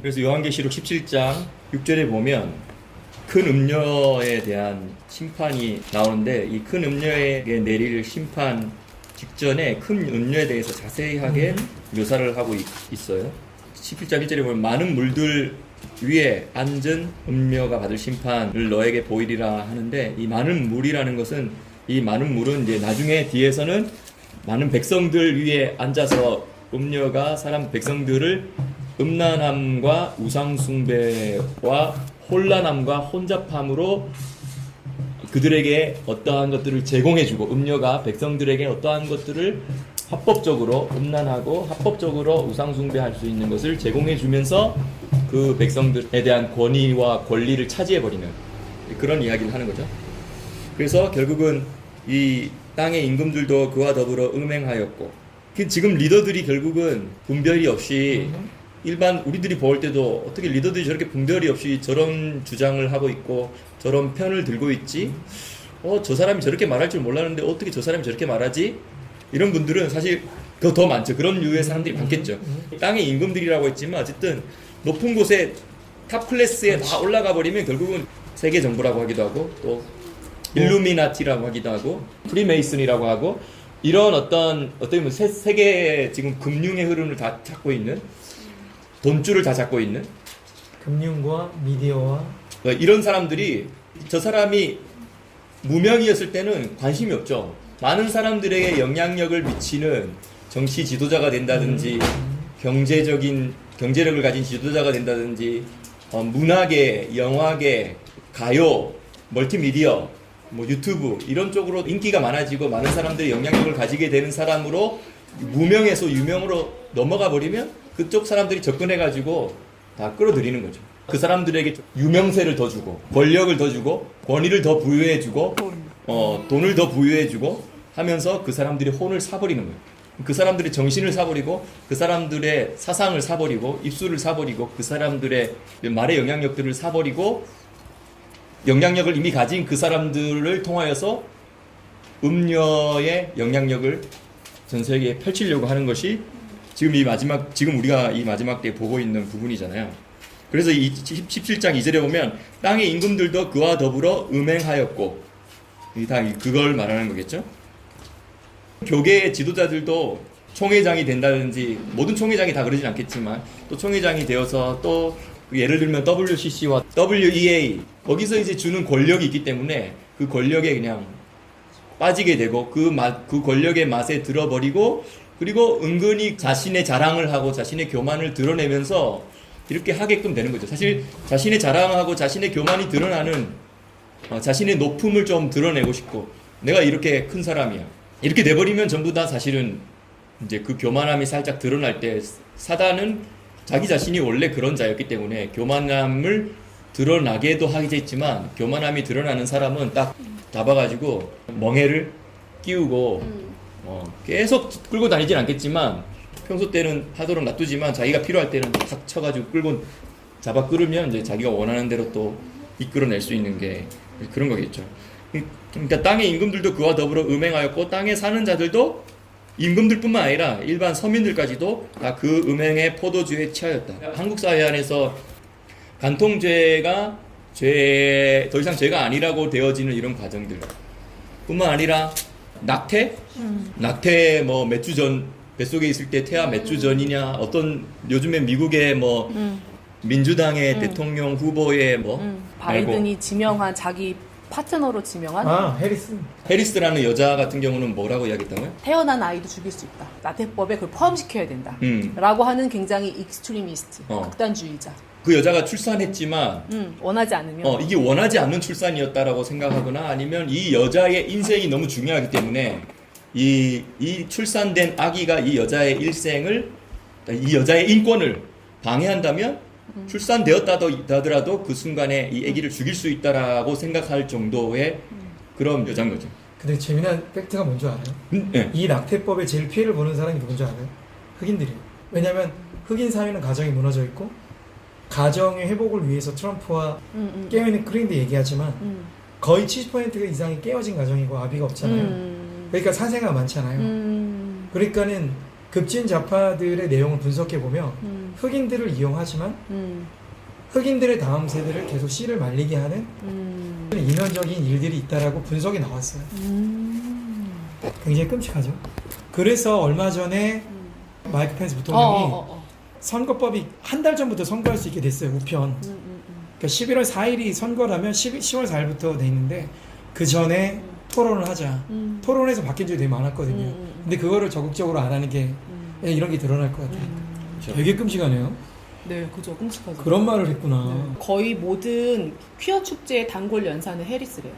그래서 요한계시록 17장 6절에 보면 큰 음녀에 대한 심판이 나오는데 이 큰 음녀에게 내릴 심판 직전에 큰 음녀에 대해서 자세하게 묘사를 하고 있어요. 17장 1절에 보면 많은 물들 위에 앉은 음녀가 받을 심판을 너에게 보이리라 하는데, 이 많은 물이라는 것은, 이 많은 물은 이제 나중에 뒤에서는 많은 백성들 위에 앉아서 음녀가 사람 백성들을 음란함과 우상숭배와 혼란함과 혼잡함으로 그들에게 어떠한 것들을 제공해주고, 음녀가 백성들에게 어떠한 것들을 합법적으로 음란하고 합법적으로 우상숭배할 수 있는 것을 제공해주면서 그 백성들에 대한 권위와 권리를 차지해버리는 그런 이야기를 하는 거죠. 그래서 결국은 이 땅의 임금들도 그와 더불어 음행하였고, 지금 리더들이 결국은 분별이 없이, 일반 우리들이 볼 때도 어떻게 리더들이 저렇게 분별이 없이 저런 주장을 하고 있고 저런 편을 들고 있지? 저 사람이 저렇게 말할 줄 몰랐는데 어떻게 저 사람이 저렇게 말하지? 이런 분들은 사실 더 많죠. 그런 유의 사람들이 많겠죠. 땅의 임금들이라고 했지만 어쨌든 높은 곳에 탑 클래스에 다 올라가 버리면 결국은 세계 정부라고 하기도 하고, 또 일루미나티라고 하기도 하고, 프리메이슨이라고 하고, 이런 어떻게 보면 세계 지금 금융의 흐름을 다 잡고 있는, 돈줄을 다 잡고 있는 금융과 미디어와 이런 사람들이, 저 사람이 무명이었을 때는 관심이 없죠. 많은 사람들에게 영향력을 미치는 정치 지도자가 된다든지, 경제력을 가진 지도자가 된다든지, 문화계, 영화계, 가요, 멀티미디어, 유튜브 이런 쪽으로 인기가 많아지고 많은 사람들이 영향력을 가지게 되는 사람으로 무명에서 유명으로 넘어가 버리면 그쪽 사람들이 접근해가지고 다 끌어들이는 거죠. 그 사람들에게 유명세를 더 주고, 권력을 더 주고, 권위를 더 부여해주고, 돈을 더 부여해주고 하면서 그 사람들이 혼을 사버리는 거예요. 그 사람들의 정신을 사버리고, 그 사람들의 사상을 사버리고, 입술을 사버리고, 그 사람들의 말의 영향력들을 사버리고, 영향력을 이미 가진 그 사람들을 통하여서 음녀의 영향력을 전 세계에 펼치려고 하는 것이 지금 우리가 이 마지막 때에 보고 있는 부분이잖아요. 그래서 이 17장 2절에 보면 땅의 임금들도 그와 더불어 음행하였고, 다 그걸 말하는 거겠죠. 교계의 지도자들도 총회장이 된다든지, 모든 총회장이 다 그러진 않겠지만 또 총회장이 되어서, 또 예를 들면 WCC와 WEA, 거기서 이제 주는 권력이 있기 때문에 그 권력에 그냥 빠지게 되고 그 권력의 맛에 들어버리고, 그리고 은근히 자신의 자랑을 하고 자신의 교만을 드러내면서 이렇게 하게끔 되는 거죠. 사실 자신의 자랑하고 자신의 교만이 드러나는, 자신의 높음을 좀 드러내고 싶고, 내가 이렇게 큰 사람이야, 이렇게 돼버리면 전부 다 사실은 이제 그 교만함이 살짝 드러날 때, 사단은 자기 자신이 원래 그런 자였기 때문에 교만함을 드러나게도 하겠지만, 교만함이 드러나는 사람은 딱 잡아가지고 멍해를 끼우고 계속 끌고 다니진 않겠지만, 평소 때는 하도록 놔두지만 자기가 필요할 때는 탁 쳐가지고 잡아 끌으면 이제 자기가 원하는 대로 또 이끌어낼 수 있는 게 그런 거겠죠. 그러니까 땅의 임금들도 그와 더불어 음행하였고, 땅에 사는 자들도, 임금들뿐만 아니라 일반 서민들까지도 다 그 음행의 포도주에 취하였다. 한국 사회 안에서 간통죄가 더 이상 죄가 아니라고 되어지는 이런 과정들 뿐만 아니라 낙태 몇 주 전 뱃속에 있을 때 태아 몇 주 전이냐, 어떤 요즘에 미국의 민주당의 대통령 후보의 바이든이 지명한, 자기 파트너로 지명한 해리스 네. 여자 같은 경우는 뭐라고 이야기했다고요? 태어난 아이도 죽일 수 있다, 나태법에 그걸 포함시켜야 된다 라고 하는 굉장히 익스트리미스트, 극단주의자. 그 여자가 출산했지만 원하지 않으면 이게 원하지 않는 출산이었다라고 생각하거나, 아니면 이 여자의 인생이 너무 중요하기 때문에 이 출산된 아기가 이 여자의 일생을, 이 여자의 인권을 방해한다면 출산되었다더라도 그 순간에 이 아기를 죽일 수 있다라고 생각할 정도의 그런 여자인 거죠. 근데 재미난 팩트가 뭔지 알아요? 네. 이 낙태법에 제일 피해를 보는 사람이 누군지 알아요? 흑인들이에요. 왜냐면 흑인 사회는 가정이 무너져 있고, 가정의 회복을 위해서 트럼프와 깨어있는 크린도 얘기하지만 거의 70% 이상이 깨어진 가정이고 아비가 없잖아요. 그러니까 사생아가 많잖아요. 그러니까는 급진 좌파들의 내용을 분석해 보면 흑인들을 이용하지만 흑인들의 다음 세대를 계속 씨를 말리게 하는 이면적인 일들이 있다라고 분석이 나왔어요. 굉장히 끔찍하죠. 그래서 얼마 전에 마이크 펜스 부통령이 선거법이 한 달 전부터 선거할 수 있게 됐어요. 우편. 그러니까 11월 4일이 선거라면 10월 4일부터 돼 있는데 그 전에 토론을 하자. 토론에서 바뀐 적이 되게 많았거든요. 근데 그거를 적극적으로 안 하는 게 이런 게 드러날 것 같아요. 되게 끔찍하네요. 네, 그죠. 끔찍하죠. 그런 말을 했구나. 네. 거의 모든 퀴어 축제의 단골 연사는 해리스래요.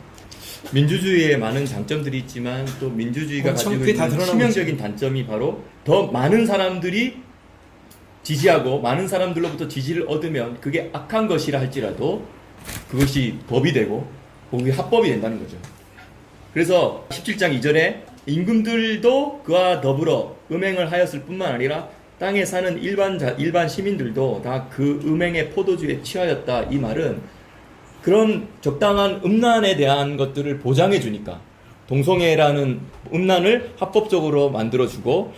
민주주의에 많은 장점들이 있지만 또 민주주의가 참 가지고 그게 다 있는 드러나고 치명적인 단점이 바로 더 많은 사람들이 지지하고 많은 사람들로부터 지지를 얻으면 그게 악한 것이라 할지라도 그것이 법이 되고 그게 합법이 된다는 거죠. 그래서 17장 이전에 임금들도 그와 더불어 음행을 하였을 뿐만 아니라 땅에 사는 일반 시민들도 다 그 음행의 포도주에 취하였다. 이 말은 그런 적당한 음란에 대한 것들을 보장해 주니까 동성애라는 음란을 합법적으로 만들어주고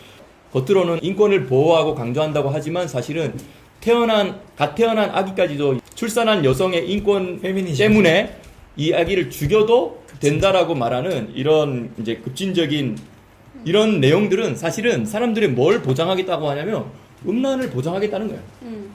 겉으로는 인권을 보호하고 강조한다고 하지만 사실은 갓 태어난 아기까지도 출산한 여성의 인권 페미니즘 때문에 이 아기를 죽여도 된다라고 말하는 이런 이제 급진적인 이런 내용들은 사실은 사람들이 뭘 보장하겠다고 하냐면 음란을 보장하겠다는 거예요.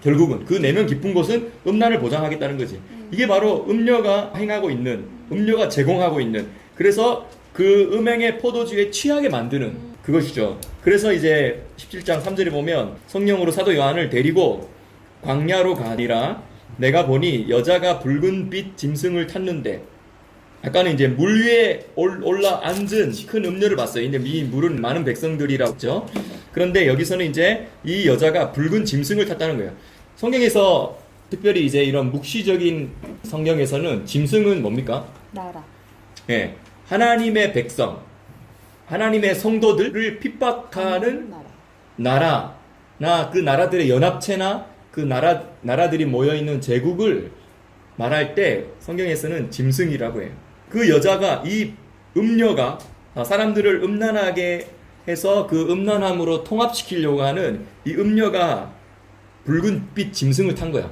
결국은 그 내면 깊은 곳은 음란을 보장하겠다는 거지. 이게 바로 음녀가 행하고 있는, 음녀가 제공하고 있는, 그래서 그 음행의 포도주에 취하게 만드는 그것이죠. 그래서 이제 17장 3절에 보면 성령으로 사도 요한을 데리고 광야로 가니라 내가 보니 여자가 붉은 빛 짐승을 탔는데 아까는 이제 물 위에 올라 앉은 큰 음녀를 봤어요. 근데 이 물은 많은 백성들이라고 했죠. 그런데 여기서는 이제 이 여자가 붉은 짐승을 탔다는 거예요. 성경에서 특별히 이제 이런 묵시적인 성경에서는 짐승은 뭡니까? 나라. 예. 하나님의 백성, 하나님의 성도들을 핍박하는 나라나 그 나라들의 연합체나 그 나라들이 모여있는 제국을 말할 때 성경에서는 짐승이라고 해요. 그 여자가 이 음녀가 사람들을 음란하게 해서 그 음란함으로 통합시키려고 하는 이 음녀가 붉은빛 짐승을 탄 거야.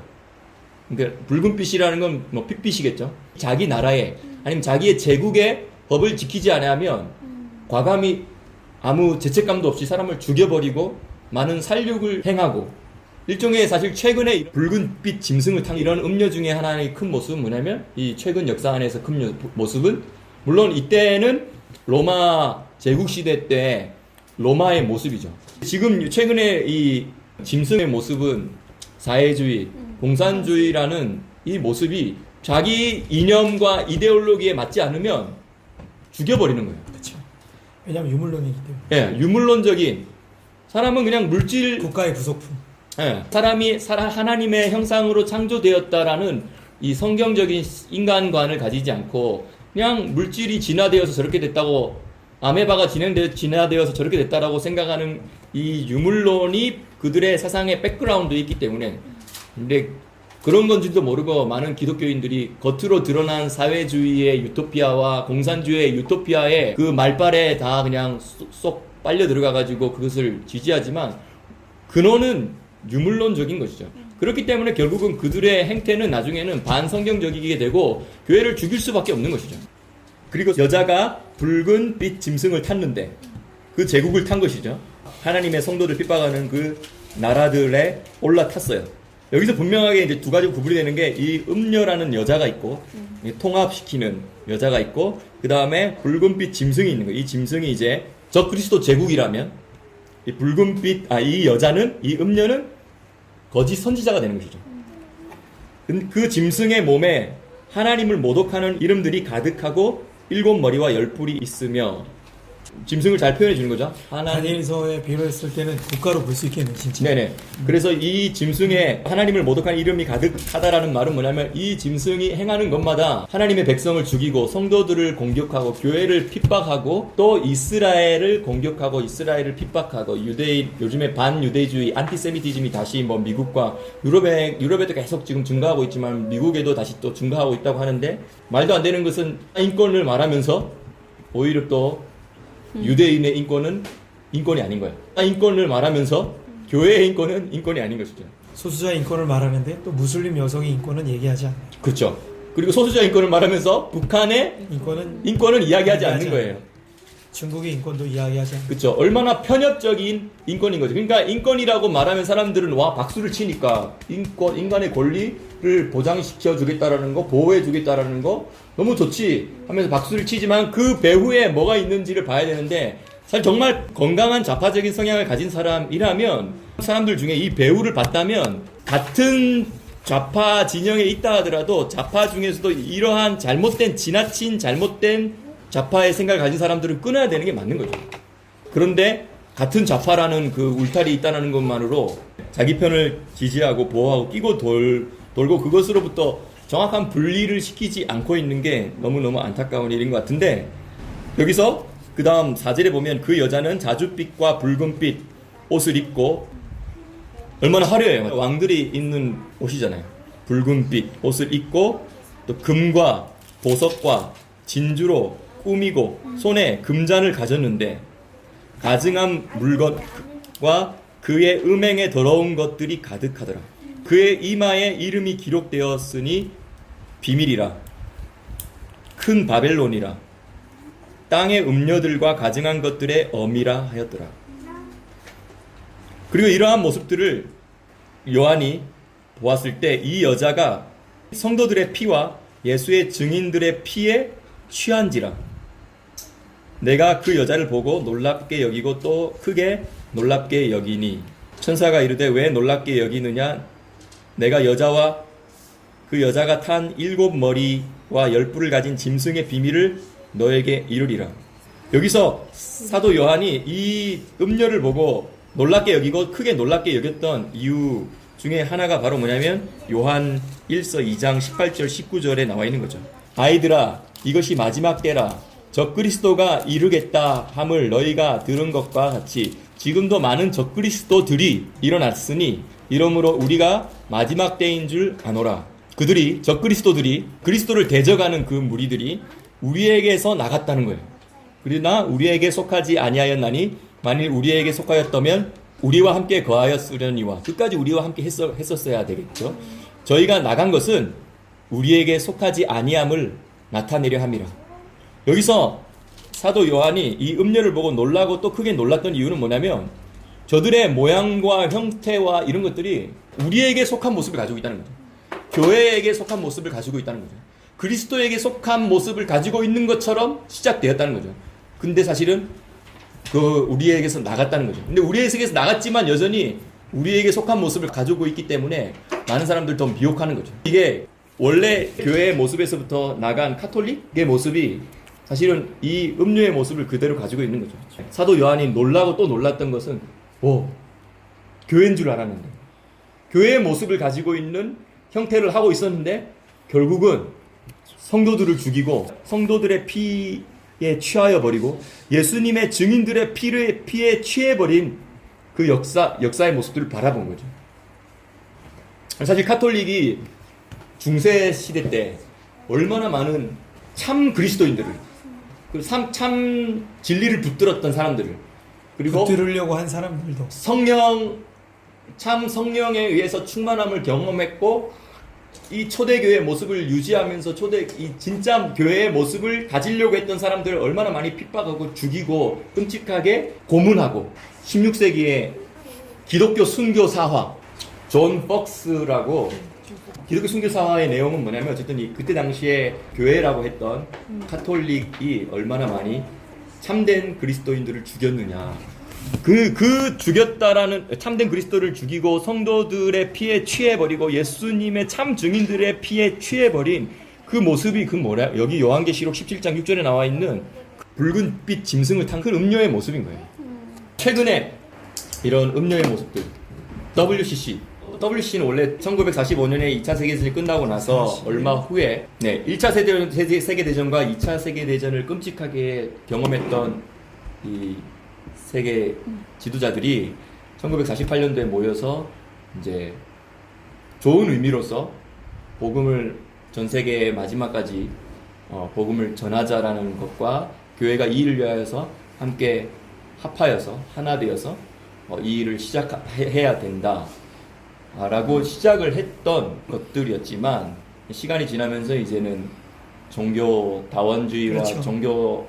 그러니까 붉은빛이라는 건 뭐 핏빛이겠죠. 자기 나라에 아니면 자기의 제국의 법을 지키지 않으면 과감히 아무 죄책감도 없이 사람을 죽여버리고 많은 살육을 행하고 일종의 사실 최근에 붉은빛 짐승을 탄 이런 음녀 중에 하나의 큰 모습은 뭐냐면 이 최근 역사 안에서 큰 모습은 물론 이때는 로마 제국 시대 때 로마의 모습이죠. 지금 최근에 이 짐승의 모습은 사회주의, 공산주의라는 이 모습이 자기 이념과 이데올로기에 맞지 않으면 죽여버리는 거예요. 그렇죠. 왜냐하면 유물론이기 예, 때문에. 유물론적인 사람은 그냥 물질 국가의 부속품. 예, 사람이 하나님의 형상으로 창조되었다라는 이 성경적인 인간관을 가지지 않고 그냥 물질이 진화되어서 저렇게 됐다고 아메바가 진화되어서 저렇게 됐다라고 생각하는 이 유물론이 그들의 사상의 백그라운드에 있기 때문에 근데 그런 건지도 모르고 많은 기독교인들이 겉으로 드러난 사회주의의 유토피아와 공산주의의 유토피아의 그 말발에 다 그냥 쏙 빨려 들어가가지고 그것을 지지하지만 근원은 유물론적인 것이죠. 그렇기 때문에 결국은 그들의 행태는 나중에는 반성경적이게 되고 교회를 죽일 수밖에 없는 것이죠. 그리고 여자가 붉은 빛 짐승을 탔는데 그 제국을 탄 것이죠. 하나님의 성도를 핍박하는 그 나라들에 올라탔어요. 여기서 분명하게 이제 두 가지 구분이 되는 게 이 음녀라는 여자가 있고 통합시키는 여자가 있고 그 다음에 붉은빛 짐승이 있는 거예요. 이 짐승이 이제 저 그리스도 제국이라면 이 붉은빛 이 여자는 이 음녀는 거짓 선지자가 되는 것이죠. 그 짐승의 몸에 하나님을 모독하는 이름들이 가득하고 7머리와 10뿔이 있으며 짐승을 잘 표현해 주는 거죠. 다니엘서에 비유했을 때는 국가로 볼 수 있겠네 진짜. 네네. 그래서 이 짐승에 하나님을 모독하는 이름이 가득하다라는 말은 뭐냐면 이 짐승이 행하는 것마다 하나님의 백성을 죽이고 성도들을 공격하고 교회를 핍박하고 또 이스라엘을 공격하고 이스라엘을 핍박하고 요즘에 반유대주의 안티세미티즘이 다시 뭐 미국과 유럽에도 계속 지금 증가하고 있지만 미국에도 다시 또 증가하고 있다고 하는데 말도 안 되는 것은 인권을 말하면서 오히려 또 유대인의 인권은 인권이 아닌 거야. 인권을 말하면서 교회의 인권은 인권이 아닌 것이죠. 소수자 인권을 말하는데 또 무슬림 여성의 인권은 얘기하지 않아요. 그렇죠. 그리고 소수자 인권을 말하면서 북한의 인권은 이야기하지 않는 거예요. 중국의 인권도 이야기하지 않아요. 그렇죠. 얼마나 편협적인 인권인 거죠. 그러니까 인권이라고 말하면 사람들은 와 박수를 치니까 인간의 권리를 보장시켜 주겠다라는 거, 보호해 주겠다라는 거 너무 좋지 하면서 박수를 치지만 그 배후에 뭐가 있는지를 봐야 되는데 사실 정말 건강한 좌파적인 성향을 가진 사람이라면 사람들 중에 이 배후를 봤다면 같은 좌파 진영에 있다 하더라도 좌파 중에서도 이러한 지나친 잘못된 좌파의 생각을 가진 사람들은 끊어야 되는 게 맞는 거죠. 그런데 같은 좌파라는 그 울타리 있다는 것만으로 자기 편을 지지하고 보호하고 끼고 돌고 그것으로부터 정확한 분리를 시키지 않고 있는 게 너무너무 안타까운 일인 것 같은데 여기서 그 다음 4절에 보면 그 여자는 자줏빛과 붉은빛 옷을 입고 얼마나 화려해요. 왕들이 입는 옷이잖아요. 붉은빛 옷을 입고 또 금과 보석과 진주로 꾸미고 손에 금잔을 가졌는데 가증한 물건과 그의 음행에 더러운 것들이 가득하더라. 그의 이마에 이름이 기록되었으니 비밀이라 큰 바벨론이라 땅의 음녀들과 가증한 것들의 어미라 하였더라. 그리고 이러한 모습들을 요한이 보았을 때 이 여자가 성도들의 피와 예수의 증인들의 피에 취한지라. 내가 그 여자를 보고 놀랍게 여기고 또 크게 놀랍게 여기니 천사가 이르되 왜 놀랍게 여기느냐 내가 그 여자가 탄 7머리와 10뿔을 가진 짐승의 비밀을 너에게 이르리라. 여기서 사도 요한이 이 음녀를 보고 놀랍게 여기고 크게 놀랍게 여겼던 이유 중에 하나가 바로 뭐냐면 요한 1서 2장 18절 19절에 나와 있는 거죠. 아이들아 이것이 마지막 때라 적그리스도가 이르겠다 함을 너희가 들은 것과 같이 지금도 많은 적그리스도들이 일어났으니 이러므로 우리가 마지막 때인 줄 아노라. 적그리스도들이 그리스도를 대적하는 그 무리들이 우리에게서 나갔다는 거예요. 그러나 우리에게 속하지 아니하였나니 만일 우리에게 속하였다면 우리와 함께 거하였으려니와 끝까지 우리와 함께 했었어야 되겠죠. 저희가 나간 것은 우리에게 속하지 아니함을 나타내려 함이라. 여기서 사도 요한이 이 음녀를 보고 놀라고 또 크게 놀랐던 이유는 뭐냐면 저들의 모양과 형태와 이런 것들이 우리에게 속한 모습을 가지고 있다는 거죠. 교회에게 속한 모습을 가지고 있다는 거죠. 그리스도에게 속한 모습을 가지고 있는 것처럼 시작되었다는 거죠. 근데 사실은 우리에게서 나갔다는 거죠. 근데 우리에게서 나갔지만 여전히 우리에게 속한 모습을 가지고 있기 때문에 많은 사람들 더 미혹하는 거죠. 이게 원래 교회의 모습에서부터 나간 카톨릭의 모습이 사실은 이 음료의 모습을 그대로 가지고 있는 거죠. 사도 요한이 놀라고 또 놀랐던 것은 교회인 줄 알았는데 교회의 모습을 가지고 있는 형태를 하고 있었는데 결국은 성도들을 죽이고 성도들의 피에 취하여 버리고 예수님의 증인들의 피에 취해버린 그 역사의 모습들을 바라본 거죠. 사실 카톨릭이 중세 시대 때 얼마나 많은 참 그리스도인들을 참 진리를 붙들었던 사람들을 그리고 붙들으려고 한 사람들도 성령에 의해서 충만함을 경험했고 이 초대교회의 모습을 유지하면서 이 진짜 교회의 모습을 가지려고 했던 사람들을 얼마나 많이 핍박하고 죽이고 끔찍하게 고문하고 16세기에 기독교 순교 사화 존 폭스라고 기독교 순교 사화의 내용은 뭐냐면 어쨌든 그때 당시에 교회라고 했던 카톨릭이 얼마나 많이 참된 그리스도인들을 죽였느냐. 죽였다라는 참된 그리스도를 죽이고 성도들의 피에 취해버리고 예수님의 참 증인들의 피에 취해버린 그 모습이 여기 요한계시록 17장 6절에 나와 있는 붉은빛 짐승을 탄 그 음료의 모습인 거예요. 최근에 이런 음료의 모습들 WCC는 원래 1945년에 2차 세계대전이 끝나고 나서 얼마 후에 1차 세계대전과 2차 세계대전을 끔찍하게 경험했던 이 세계 지도자들이 1948년도에 모여서 이제 좋은 의미로서 복음을 전 세계의 마지막까지 복음을 전하자라는 것과 교회가 이 일을 위하여서 함께 합하여서 하나 되어서 이 일을 시작해야 된다 라고 시작을 했던 것들이었지만 시간이 지나면서 이제는 종교 다원주의와 그렇죠.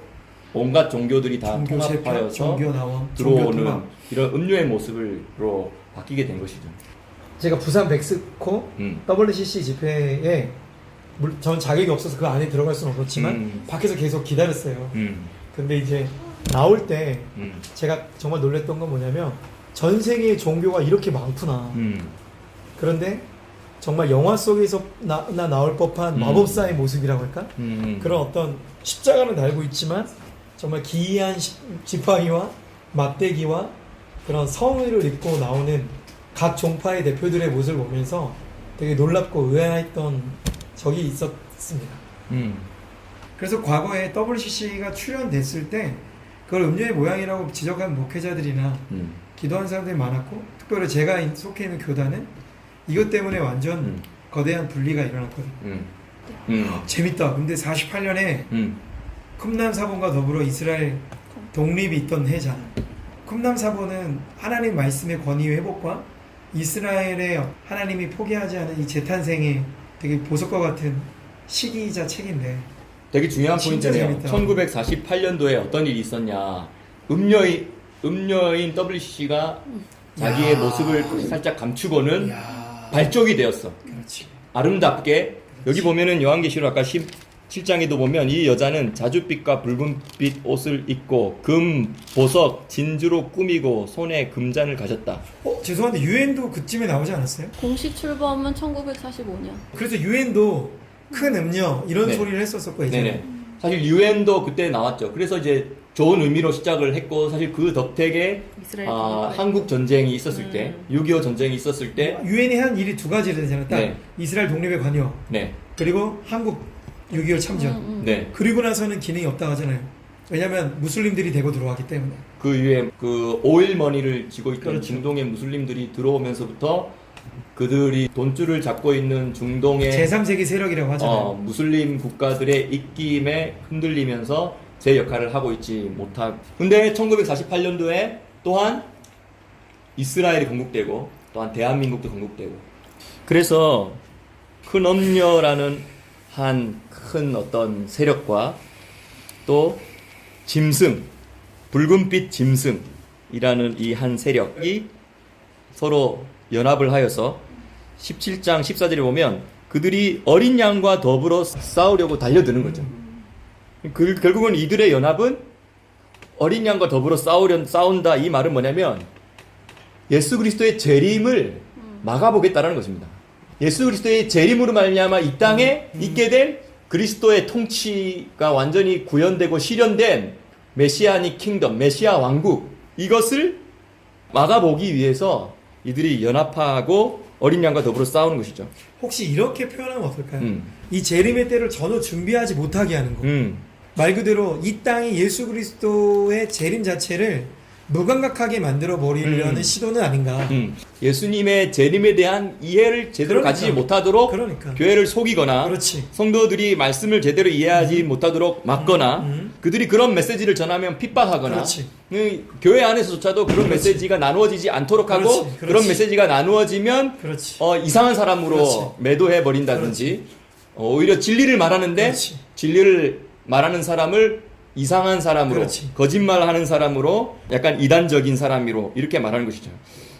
온갖 종교들이 다 종교 재편, 통합하여서 종교 나원, 들어오는 종교 통합. 이런 음료의 모습으로 바뀌게 된 것이죠. 제가 부산 백스코 WCC 집회에 전 자격이 없어서 그 안에 들어갈 수는 없었지만 밖에서 계속 기다렸어요. 근데 이제 나올 때 제가 정말 놀랬던 건 뭐냐면 전 세계의 종교가 이렇게 많구나. 그런데 정말 영화 속에서 나올 법한 마법사의 모습이라고 할까? 그런 어떤 십자가는 달고 있지만 정말 기이한 지팡이와 막대기와 그런 성의를 입고 나오는 각 종파의 대표들의 모습을 보면서 되게 놀랍고 의아했던 적이 있었습니다. 그래서 과거에 WCC가 출연됐을 때 그걸 음료의 모양이라고 지적한 목회자들이나 기도하는 사람들이 많았고 특별히 제가 속해 있는 교단은 이것 때문에 완전 거대한 분리가 일어났거든요. 재밌다. 근데 48년에 쿰남 사본과 더불어 이스라엘 독립이 있던 해잖아. 쿰남 사본은 하나님 말씀의 권위 회복과 이스라엘의 하나님이 포기하지 않은 이 재탄생의 되게 보석과 같은 시기이자 책인데 되게 중요한 진짜 포인트네요. 재밌다. 1948년도에 어떤 일이 있었냐. 음료인 WCC가 자기의 모습을 살짝 감추고는 발족이 되었어. 그렇지. 아름답게. 여기 보면은 요한계시록 아까 17장에도 보면 이 여자는 자줏빛과 붉은빛 옷을 입고 금, 보석, 진주로 꾸미고 손에 금잔을 가졌다. 죄송한데 유엔도 그쯤에 나오지 않았어요? 공식 출범은 1945년. 그래서 유엔도 큰 음료 이런 네. 소리를 했었었고 예전에. 네네. 사실 유엔도 그때 나왔죠. 그래서 이제 좋은 의미로 시작을 했고 사실 그 덕택에 이스라엘 한국 전쟁이 있었을 때, 6.25 전쟁이 있었을 때, 유엔이 한 일이 두 가지를 되잖아요. 딱 네. 이스라엘 독립에 관여 네, 그리고 한국 6.25 참전. 네. 그리고 나서는 기능이 없다고 하잖아요. 왜냐면 무슬림들이 대거 들어왔기 때문에. 그 이후에 그 오일머니를 쥐고 있던 그렇죠. 중동의 무슬림들이 들어오면서부터 그들이 돈줄을 잡고 있는 중동의 제3세기 세력이라고 하잖아요. 무슬림 국가들의 입김에 흔들리면서 제 역할을 하고 있지 못하. 근데 1948년도에 또한 이스라엘이 건국되고 또한 대한민국도 건국되고. 그래서 큰 엄녀라는 한 큰 어떤 세력과 또 짐승, 붉은빛 짐승이라는 이 한 세력이 서로 연합을 하여서 17장 14절에 보면 그들이 어린 양과 더불어 싸우려고 달려드는 거죠. 결국은 이들의 연합은 어린 양과 더불어 싸운다. 이 말은 뭐냐면 예수 그리스도의 재림을 막아보겠다라는 것입니다. 예수 그리스도의 재림으로 말미암아 이 땅에 있게 된 그리스도의 통치가 완전히 구현되고 실현된 메시아닉 킹덤, 메시아 왕국, 이것을 막아보기 위해서 이들이 연합하고 어린 양과 더불어 싸우는 것이죠. 혹시 이렇게 표현하면 어떨까요? 이 재림의 때를 전혀 준비하지 못하게 하는 거. 말 그대로 이 땅이 예수 그리스도의 재림 자체를 무감각하게 만들어 버리려는 시도는 아닌가. 예수님의 재림에 대한 이해를 제대로 그러니까. 가지지 못하도록 그러니까. 교회를 속이거나 그렇지. 성도들이 말씀을 제대로 이해하지 못하도록 막거나 그들이 그런 메시지를 전하면 핍박하거나 그렇지. 교회 안에서조차도 그런 메시지가 나누어지지 않도록 하고 그렇지. 그런 메시지가 나누어지면 그렇지. 이상한 사람으로 그렇지. 매도해 버린다든지 오히려 진리를 말하는데 그렇지. 진리를 말하는 사람을 이상한 사람으로 그렇지. 거짓말하는 사람으로 약간 이단적인 사람으로 이렇게 말하는 것이죠.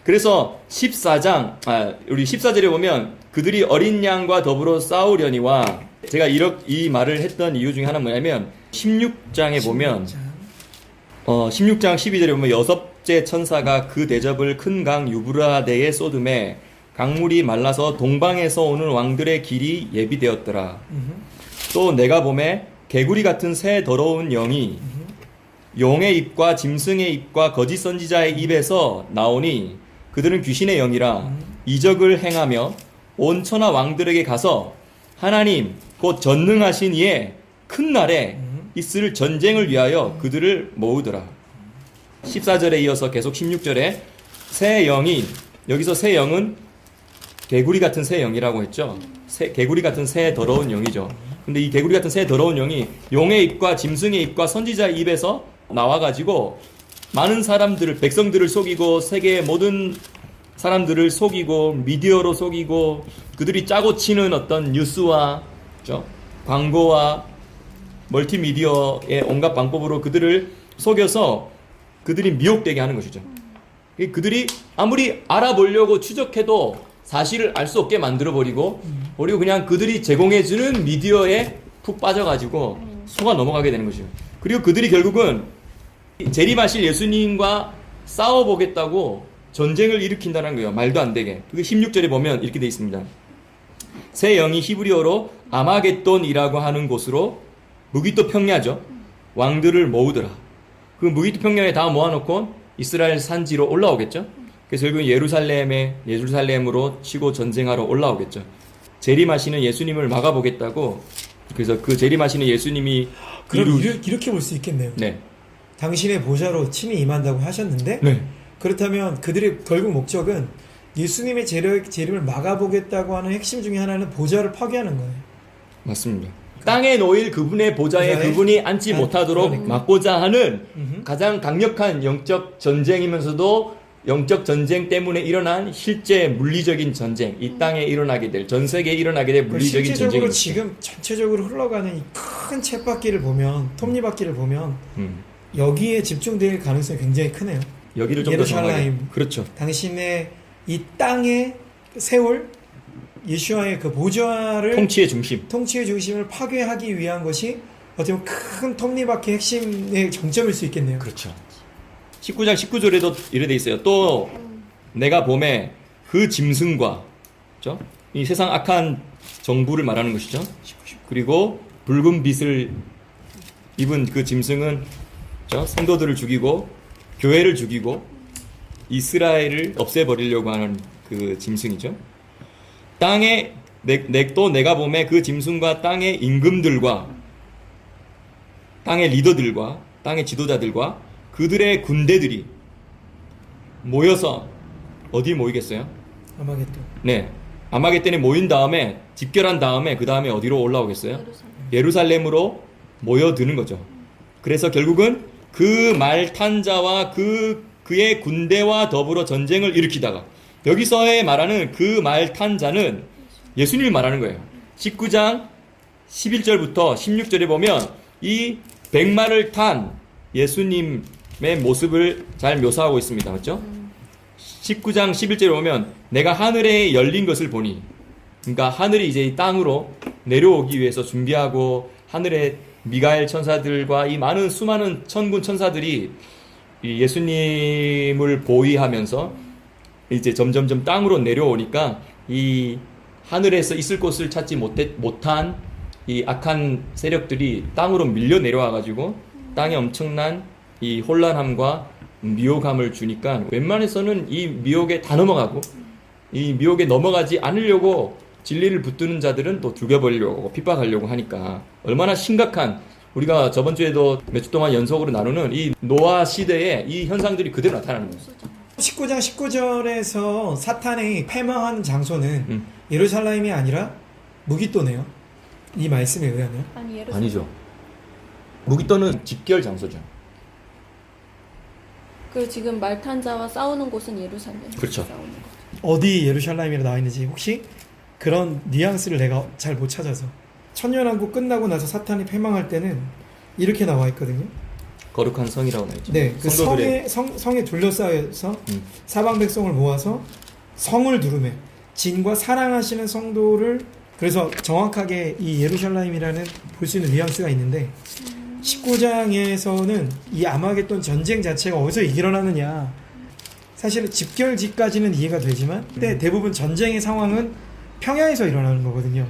그래서 14장 우리 14절에 보면 그들이 어린 양과 더불어 싸우려니와 제가 이 말을 했던 이유 중에 하나는 뭐냐면 16장에 보면 16장 12절에 보면 여섯째 천사가 그 대접을 큰 강 유브라데에 쏟음에 강물이 말라서 동방에서 오는 왕들의 길이 예비되었더라. 또 내가 보매 개구리 같은 새 더러운 영이 용의 입과 짐승의 입과 거짓 선지자의 입에서 나오니 그들은 귀신의 영이라 이적을 행하며 온 천하 왕들에게 가서 하나님 곧 전능하신 이의 큰 날에 있을 전쟁을 위하여 그들을 모으더라. 14절에 이어서 계속 16절에 새 영이, 여기서 새 영은 개구리 같은 새 영이라고 했죠. 개구리 같은 새 더러운 영이죠. 근데 이 개구리 같은 새 더러운 영이 용의 입과 짐승의 입과 선지자의 입에서 나와가지고 많은 사람들을, 백성들을 속이고 세계의 모든 사람들을 속이고 미디어로 속이고 그들이 짜고 치는 어떤 뉴스와 그렇죠? 광고와 멀티미디어의 온갖 방법으로 그들을 속여서 그들이 미혹되게 하는 것이죠. 그들이 아무리 알아보려고 추적해도 사실을 알 수 없게 만들어버리고 그리고 그냥 그들이 제공해주는 미디어에 푹 빠져가지고 속아 넘어가게 되는 것이죠. 그리고 그들이 결국은 재림하실 예수님과 싸워보겠다고 전쟁을 일으킨다는 거예요. 말도 안 되게. 그게 16절에 보면 이렇게 되어 있습니다. 새 영이 히브리어로 아마겟돈이라고 하는 곳으로 무기토 평야죠. 왕들을 모으더라. 그 무기토 평야에 다 모아놓고 이스라엘 산지로 올라오겠죠. 그래서 결국 예루살렘으로 치고 전쟁하러 올라오겠죠. 재림하시는 예수님을 막아보겠다고. 그래서 그 재림하시는 예수님이 그럼 이렇게 볼 수 있겠네요. 네. 당신의 보좌로 친히 임한다고 하셨는데 네. 그렇다면 그들의 결국 목적은 예수님의 재림을 막아보겠다고 하는 핵심 중에 하나는 보좌를 파괴하는 거예요. 맞습니다. 땅에 놓일 그분의 보좌에 그분이 앉지 못하도록 그러니까. 막고자 하는 가장 강력한 영적 전쟁이면서도 영적 전쟁 때문에 일어난 실제 물리적인 전쟁, 이 땅에 일어나게 될, 전 세계에 일어나게 될 물리적인 실제적으로 전쟁입니다. 지금 전체적으로 흘러가는 이 큰 쳇바퀴를 보면, 톱니바퀴를 보면 여기에 집중될 가능성이 굉장히 크네요. 여기를 좀 더 정확하게. 그렇죠. 당신의 이 땅에 세울 예수와의 그 보좌를 통치의 중심. 통치의 중심을 파괴하기 위한 것이 어떻게 보면 큰 톱니바퀴 핵심의 정점일 수 있겠네요. 그렇죠. 19장 19절에도 이래 돼 있어요. 또 내가 봄에 그 짐승과, 그렇죠? 이 세상 악한 정부를 말하는 것이죠. 그리고 붉은 빛을 입은 그 짐승은, 그렇죠? 성도들을 죽이고 교회를 죽이고 이스라엘을 없애버리려고 하는 그 짐승이죠. 땅에 또 내가 봄에 그 짐승과 땅의 임금들과 땅의 리더들과 땅의 지도자들과 그들의 군대들이 모여서 어디 모이겠어요? 아마겟돈. 네, 아마겟돈에 모인 다음에 집결한 다음에 그 다음에 어디로 올라오겠어요? 예루살렘으로 모여드는 거죠. 그래서 결국은 그 말 탄 자와 그의 군대와 더불어 전쟁을 일으키다가, 여기서의 말하는 그 말 탄 자는 예수님을 말하는 거예요. 19장 11절부터 16절에 보면 이 백마를 탄 예수님의 모습을 잘 묘사하고 있습니다. 맞죠? 19장 11절에 보면 내가 하늘에 열린 것을 보니, 그러니까 하늘이 이제 이 땅으로 내려오기 위해서 준비하고 하늘에 미가엘 천사들과 이 많은 수많은 천군 천사들이 이 예수님을 보위하면서 이제 점점점 땅으로 내려오니까 이 하늘에서 있을 곳을 찾지 못한 이 악한 세력들이 땅으로 밀려 내려와 가지고 땅에 엄청난 이 혼란함과 미혹함을 주니까 웬만해서는 이 미혹에 다 넘어가고, 이 미혹에 넘어가지 않으려고 진리를 붙드는 자들은 또 죽여버리려고 핍박하려고 하니까 얼마나 심각한, 우리가 저번 주에도 몇 주 동안 연속으로 나누는 이 노아 시대에 이 현상들이 그대로 나타나는 거예요. 19장 19절에서 사탄이 패망한 장소는 예루살렘이 아니라 무기또네요. 이 말씀에 의하면. 아니 예루살렘. 아니죠. 무기또는 집결 장소죠. 그 지금 말탄자와 싸우는 곳은 예루살렘. 그렇죠. 싸우는 곳. 어디 예루살렘이라 나와 있는지 혹시 그런 뉘앙스를 내가 잘 못 찾아서, 천년왕국 끝나고 나서 사탄이 패망할 때는 이렇게 나와 있거든요. 거룩한 성이라고 나와 있죠. 네, 그 성도들의 성에 둘러싸여서 사방 백성을 모아서 성을 두르매 진과 사랑하시는 성도를, 그래서 정확하게 이 예루살렘이라는 볼 수 있는 뉘앙스가 있는데 19장에서는 이 아마겟돈 전쟁 자체가 어디서 일어나느냐, 사실은 집결지까지는 이해가 되지만 근데 대부분 전쟁의 상황은 평야에서 일어나는 거거든요.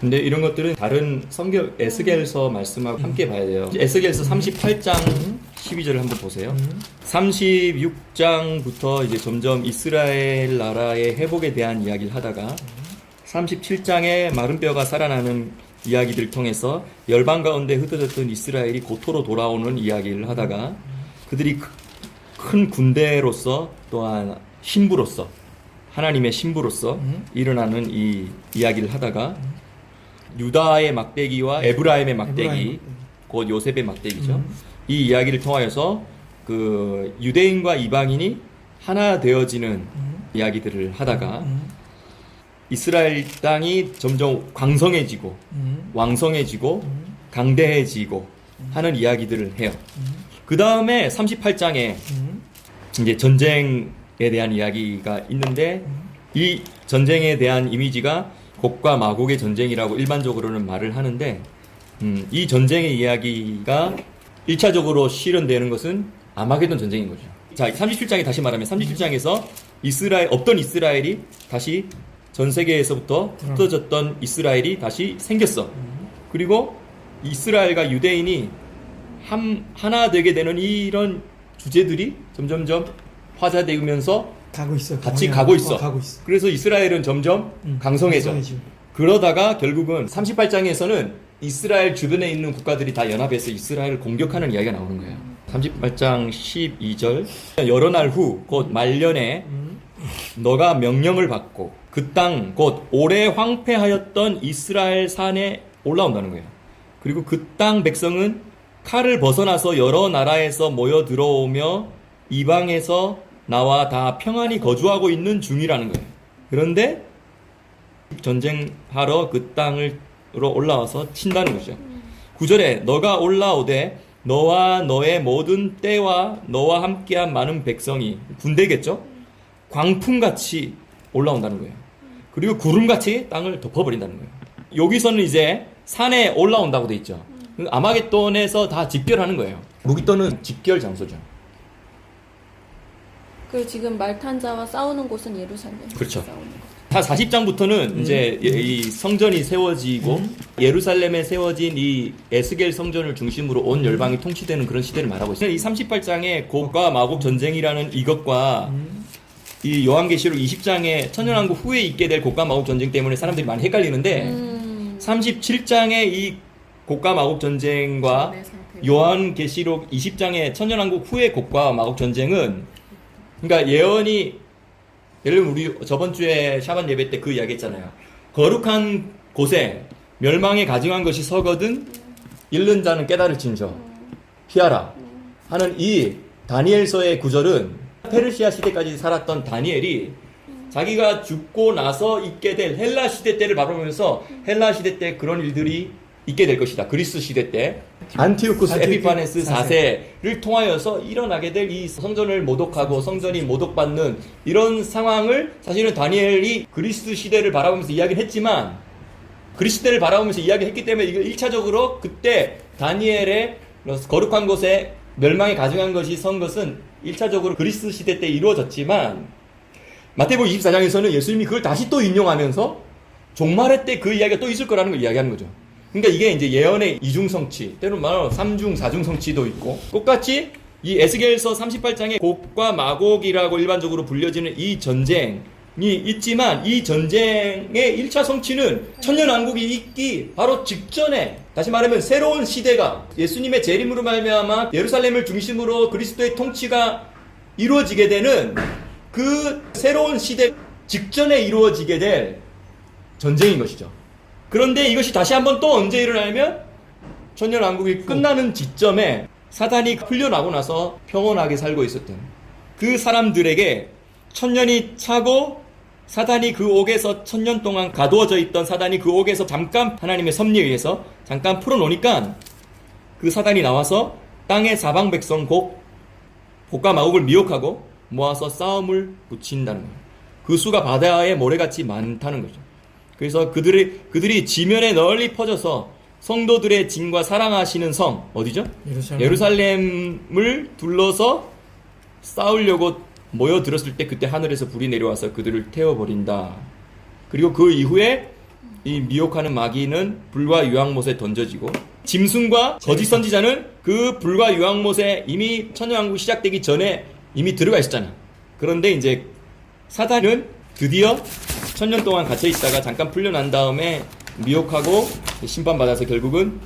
근데 이런 것들은 다른 성경 에스겔서 말씀하고 함께 봐야 돼요. 에스겔서 38장 12절을 한번 보세요. 36장부터 이제 점점 이스라엘 나라의 회복에 대한 이야기를 하다가 37장에 마른 뼈가 살아나는 이야기들을 통해서 열방 가운데 흩어졌던 이스라엘이 고토로 돌아오는 이야기를 하다가 그들이 큰 군대로서 또한 신부로서, 하나님의 신부로서 일어나는 이 이야기를 하다가 유다의 막대기와 에브라임의 막대기, 곧 요셉의 막대기죠. 이 이야기를 통하여서 그 유대인과 이방인이 하나 되어지는 이야기들을 하다가 이스라엘 땅이 점점 광성해지고 왕성해지고 강대해지고 하는 이야기들을 해요. 그 다음에 38장에 이제 전쟁에 대한 이야기가 있는데 이 전쟁에 대한 이미지가 곡과 마곡의 전쟁이라고 일반적으로는 말을 하는데 이 전쟁의 이야기가 1차적으로 실현되는 것은 아마게돈 전쟁인 거죠. 자, 37장에 다시 말하면 37장에서 없던 이스라엘이 다시 전 세계에서부터 흩어졌던 이스라엘이 다시 생겼어. 그리고 이스라엘과 유대인이 하나 되게 되는 이런 주제들이 점점점 화자되면서 같이 가고 있어. 그래서 이스라엘은 점점 강성해져. 그러다가 결국은 38장에서는 이스라엘 주변에 있는 국가들이 다 연합해서 이스라엘을 공격하는 이야기가 나오는 거예요. 38장 12절 여러 날 후 곧 말년에 너가 명령을 받고 그 땅 곧 오래 황폐하였던 이스라엘 산에 올라온다는 거예요. 그리고 그 땅 백성은 칼을 벗어나서 여러 나라에서 모여 들어오며 이방에서 나와 다 평안히 거주하고 있는 중이라는 거예요. 그런데 전쟁하러 그 땅으로 올라와서 친다는 거죠. 9절에 너가 올라오되 너와 너의 모든 때와 너와 함께한 많은 백성이 군대겠죠? 광풍같이 올라온다는 거예요. 그리고 구름같이 땅을 덮어버린다는 거예요. 여기서는 이제 산에 올라온다고 돼 있죠. 아마겟돈에서 다 직결하는 거예요. 무기돈은 직결 장소죠. 그 지금 말탄자와 싸우는 곳은 예루살렘. 그렇죠. 싸우는 곳. 다 40장부터는 이제 이 성전이 세워지고 예루살렘에 세워진 이 에스겔 성전을 중심으로 온 열방이 통치되는 그런 시대를 말하고 있어요. 이 38장의 곡과 마곡 전쟁이라는 이것과 이 요한계시록 20장의 천년왕국 후에 있게 될 곡과 마곡 전쟁 때문에 사람들이 많이 헷갈리는데 37장의 이 곡과 마곡 전쟁과 요한계시록 20장의 천년왕국 후의 곡과 마곡 전쟁은 그러니까 예언이 예를 들면 우리 저번 주에 샤반 예배 때 그 이야기 했잖아요. 거룩한 곳에 멸망에 가증한 것이 서거든 잃는 자는 깨달을진저 피하라 하는 이 다니엘서의 구절은 페르시아 시대까지 살았던 다니엘이 자기가 죽고 나서 있게 될 헬라 시대 때를 바라보면서 헬라 시대 때 그런 일들이 있게 될 것이다. 그리스 시대 때 안티오쿠스 에피파네스 4세를 통하여서 일어나게 될 이 성전을 모독하고 성전이 모독받는 이런 상황을 사실은 다니엘이 그리스 시대를 바라보면서 이야기를 했지만 그리스 시대를 바라보면서 이야기했기 때문에 이거 1차적으로 그때 다니엘의 거룩한 곳에 멸망에 가증한 것이 선 것은 1차적으로 그리스 시대 때 이루어졌지만 마태복음 24장에서는 예수님이 그걸 다시 또 인용하면서 종말의 때 그 이야기가 또 있을 거라는 걸 이야기하는 거죠. 그러니까 이게 이제 예언의 이중성취, 때로는 말하면 3중, 4중성취도 있고, 똑같이 이 에스겔서 38장의 곡과 마곡이라고 일반적으로 불려지는 이 전쟁이 있지만 이 전쟁의 1차 성취는 천년왕국이 있기 바로 직전에 다시 말하면 새로운 시대가 예수님의 재림으로 말미암아 예루살렘을 중심으로 그리스도의 통치가 이루어지게 되는 그 새로운 시대 직전에 이루어지게 될 전쟁인 것이죠. 그런데 이것이 다시 한번 또 언제 일어나냐면 천년왕국이 끝나는 지점에 사단이 풀려나고 나서 평온하게 살고 있었던 그 사람들에게 천년이 차고 사단이 그 옥에서 천년 동안 가두어져 있던 사단이 그 옥에서 잠깐 하나님의 섭리에 의해서 잠깐 풀어놓으니까 그 사단이 나와서 땅의 사방 백성 곡과 마곡을 미혹하고 모아서 싸움을 붙인다는 거예요. 그 수가 바다의 모래같이 많다는 거죠. 그래서 그들이 지면에 널리 퍼져서 성도들의 진과 사랑하시는 성 어디죠? 예루살렘을 둘러서 싸우려고 모여들었을 때 그때 하늘에서 불이 내려와서 그들을 태워버린다. 그리고 그 이후에 이 미혹하는 마귀는 불과 유황못에 던져지고 짐승과 거짓 선지자는 그 불과 유황못에 이미 천년왕국 시작되기 전에 이미 들어가 있었잖아. 그런데 이제 사단은 드디어 천년 동안 갇혀 있다가 잠깐 풀려난 다음에 미혹하고 심판받아서 결국은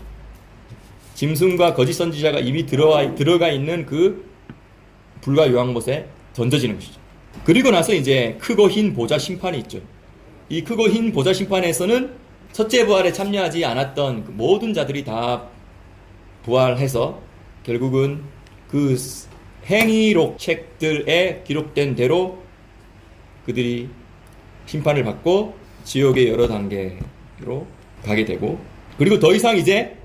짐승과 거짓 선지자가 이미 들어가 있는 그 불과 유황못에 던져지는 것이죠. 그리고 나서 이제 크고 흰 보좌 심판이 있죠. 이 크고 흰 보좌 심판에서는 첫째 부활에 참여하지 않았던 모든 자들이 다 부활해서 결국은 그 행위록 책들에 기록된 대로 그들이 심판을 받고 지옥의 여러 단계로 가게 되고, 그리고 더 이상 이제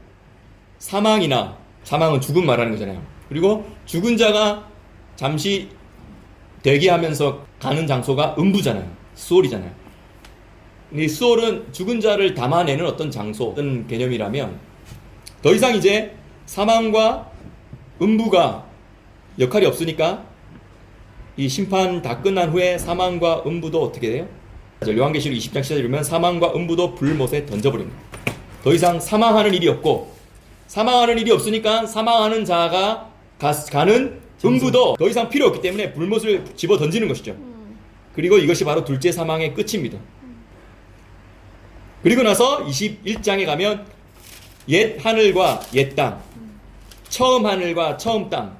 사망은 죽음 말하는 거잖아요. 그리고 죽은 자가 잠시 대기하면서 가는 장소가 음부잖아요. 수월이잖아요. 이 수월은 죽은 자를 담아내는 어떤 장소, 어떤 개념이라면 더 이상 이제 사망과 음부가 역할이 없으니까 이 심판 다 끝난 후에 사망과 음부도 어떻게 돼요? 요한계시록 20장 10절에 보면 사망과 음부도 불못에 던져버립니다. 더 이상 사망하는 일이 없고, 사망하는 일이 없으니까 사망하는 자가 가는 음부도 더 이상 필요 없기 때문에 불못을 집어 던지는 것이죠. 그리고 이것이 바로 둘째 사망의 끝입니다. 그리고 나서 21장에 가면 옛 하늘과 옛 땅, 처음 하늘과 처음 땅,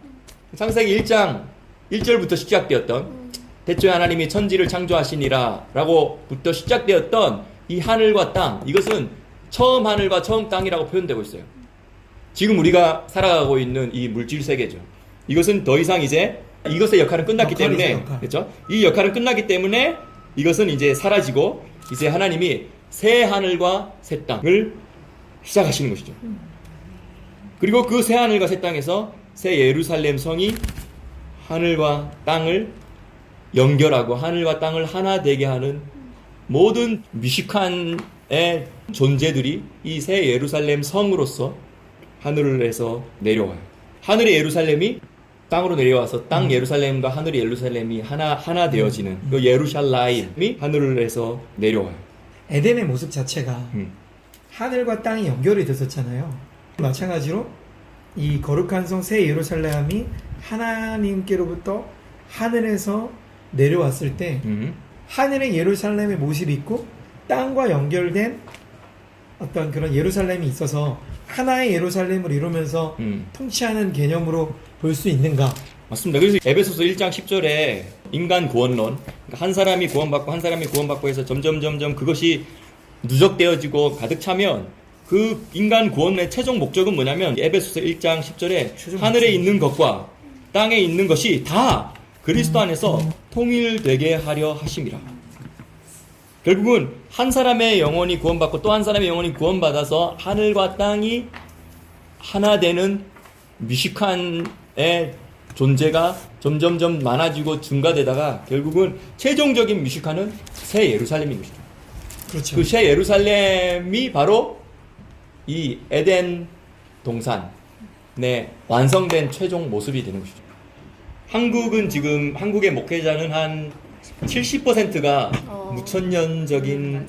창세기 1장 1절부터 시작되었던 대초에 하나님이 천지를 창조하시니라 라고부터 시작되었던 이 하늘과 땅, 이것은 처음 하늘과 처음 땅이라고 표현되고 있어요. 지금 우리가 살아가고 있는 이 물질 세계죠. 이것은 더 이상 이제 이것의 역할은 끝났기 때문에, 그렇죠? 이 역할은 끝났기 때문에 이것은 이제 사라지고 이제 하나님이 새 하늘과 새 땅을 시작하시는 것이죠. 그리고 그 새 하늘과 새 땅에서 새 예루살렘 성이 하늘과 땅을 연결하고 하늘과 땅을 하나 되게 하는 모든 미식한의 존재들이 이 새 예루살렘 성으로서 하늘에서 내려와요. 하늘의 예루살렘이 땅으로 내려와서 땅 예루살렘과 하늘의 예루살렘이 하나 되어지는 그 예루샬라임이 하늘에서 내려와요. 에덴의 모습 자체가 하늘과 땅이 연결이 됐었잖아요. 마찬가지로 이 거룩한 성 새 예루살렘이 하나님께로부터 하늘에서 내려왔을 때 하늘의 예루살렘의 모습이 있고 땅과 연결된 어떤 그런 예루살렘이 있어서 하나의 예루살렘을 이루면서 통치하는 개념으로 볼 수 있는가? 맞습니다. 그래서 에베소서 1장 10절에 인간 구원론, 그러니까 한 사람이 구원받고 한 사람이 구원받고 해서 점점 그것이 누적되어지고 가득 차면 그 인간 구원의 최종 목적은 뭐냐면 에베소서 1장 10절에 하늘에 있는 것과 땅에 있는 것이 다 그리스도 안에서 통일되게 하려 하심이라. 결국은 한 사람의 영혼이 구원받고 또 한 사람의 영혼이 구원받아서 하늘과 땅이 하나 되는 미식한의 존재가 점점 많아지고 증가되다가 결국은 최종적인 미식한은 새 예루살렘인 것이죠. 그렇죠. 그 새 예루살렘이 바로 이 에덴 동산의 완성된 최종 모습이 되는 것이죠. 한국은 지금 한국의 목회자는 한 70%가 무천년적인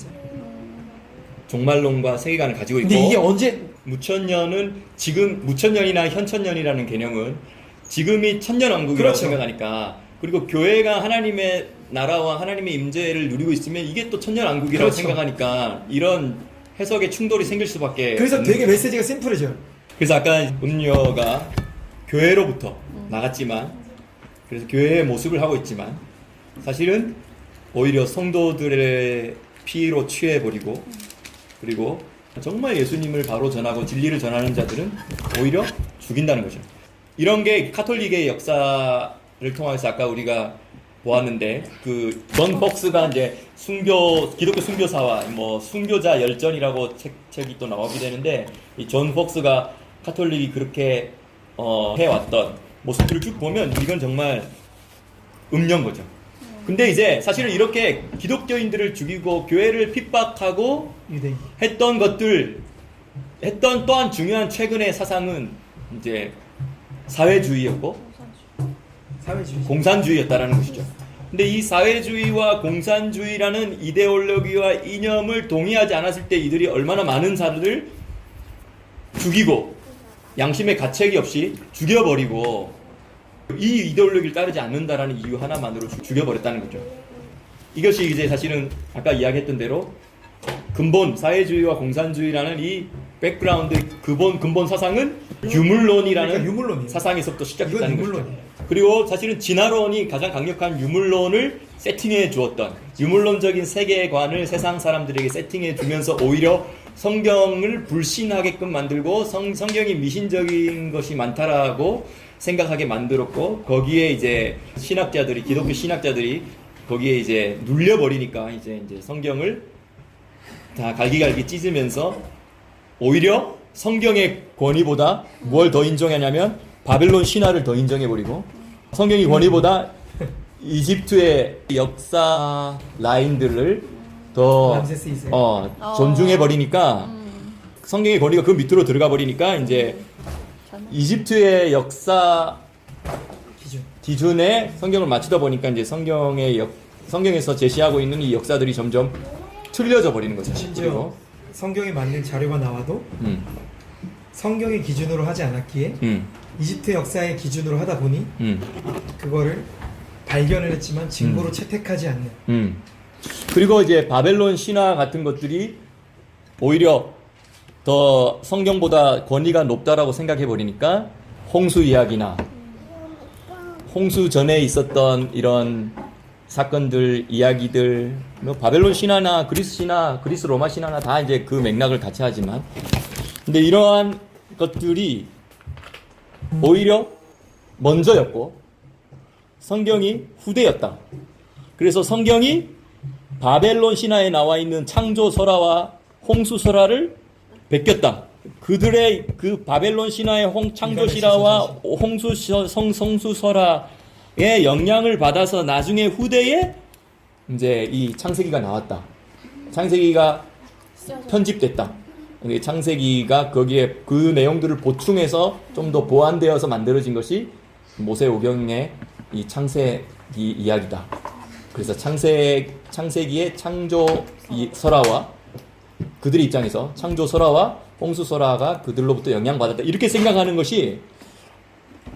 종말론과 세계관을 가지고 있고, 근데 이게 언제 무천년은 지금 무천년이나 현천년이라는 개념은 지금이 천년왕국이라고 그렇죠. 생각하니까, 그리고 교회가 하나님의 나라와 하나님의 임재를 누리고 있으면 이게 또 천년왕국이라고 그렇죠. 생각하니까 이런 해석의 충돌이 생길 수밖에. 그래서 되게 메시지가 심플해져요. 그래서 아까 음료가 교회로부터 나갔지만, 그래서 교회의 모습을 하고 있지만 사실은 오히려 성도들의 피로 취해버리고, 그리고 정말 예수님을 바로 전하고 진리를 전하는 자들은 오히려 죽인다는 거죠. 이런 게 카톨릭의 역사를 통해서 아까 우리가 보았는데, 그 존 폭스가 이제 기독교 순교사와 뭐 순교자 열전이라고 책이 또 나오게 되는데, 이 존 폭스가 카톨릭이 그렇게 해왔던 모습들을 쭉 보면 이건 정말 음녀인 거죠. 근데 이제 사실은 이렇게 기독교인들을 죽이고 교회를 핍박하고 유대인. 했던 또한 중요한 최근의 사상은 이제 사회주의였고 사회주의. 공산주의였다라는 것이죠. 근데 이 사회주의와 공산주의라는 이데올로기와 이념을 동의하지 않았을 때 이들이 얼마나 많은 사람들을 죽이고 양심의 가책이 없이 죽여버리고, 이 이데올로기를 따르지 않는다라는 이유 하나만으로 죽여버렸다는 거죠. 이것이 이제 사실은 아까 이야기했던 대로 근본 사회주의와 공산주의라는 이 백그라운드 근본 사상은 유물론이라는 그러니까 유물론이에요. 사상에서부터 시작됐다는 이건 거죠. 유물론이에요. 그리고 사실은 진화론이 가장 강력한 유물론을 세팅해 주었던, 유물론적인 세계관을 세상 사람들에게 세팅해 주면서 오히려 성경을 불신하게끔 만들고 성경이 미신적인 것이 많다라고 생각하게 만들었고 거기에 이제 신학자들이 기독교 신학자들이 거기에 이제 눌려버리니까 이제 성경을 다 갈기갈기 찢으면서 오히려 성경의 권위보다 뭘 더 인정하냐면 바벨론 신화를 더 인정해버리고 성경의 권위보다 이집트의 역사 라인들을 더 람세스 2세. 존중해버리니까 성경의 권위가 그 밑으로 들어가 버리니까 이제 이집트의 역사 기준에 성경을 맞추다 보니까 이제 성경에서 제시하고 있는 이 역사들이 점점 틀려져 버리는 거죠. 심지어 성경에 맞는 자료가 나와도 성경의 기준으로 하지 않았기에 이집트 역사의 기준으로 하다 보니 그거를 발견을 했지만 증거로 채택하지 않는. 그리고 이제 바벨론 신화 같은 것들이 오히려 더 성경보다 권위가 높다라고 생각해 버리니까 홍수 이야기나 홍수 전에 있었던 이런 사건들, 이야기들, 뭐 바벨론 신화나 그리스 신화, 그리스 로마 신화나 다 이제 그 맥락을 같이 하지만, 근데 이러한 것들이 오히려 먼저였고 성경이 후대였다. 그래서 성경이 바벨론 신화에 나와 있는 창조 설화와 홍수 설화를 베꼈다. 그들의 그 바벨론 신화의 창조 실화와 성수 설화의 영향을 받아서 나중에 후대에 이제 이 창세기가 나왔다. 창세기가 편집됐다. 창세기가 거기에 그 내용들을 보충해서 좀 더 보완되어서 만들어진 것이 모세오경의 이 창세기 이야기다. 그래서 창세기의 창조 설화와 그들의 입장에서 창조 설화와 홍수 설화가 그들로부터 영향받았다. 이렇게 생각하는 것이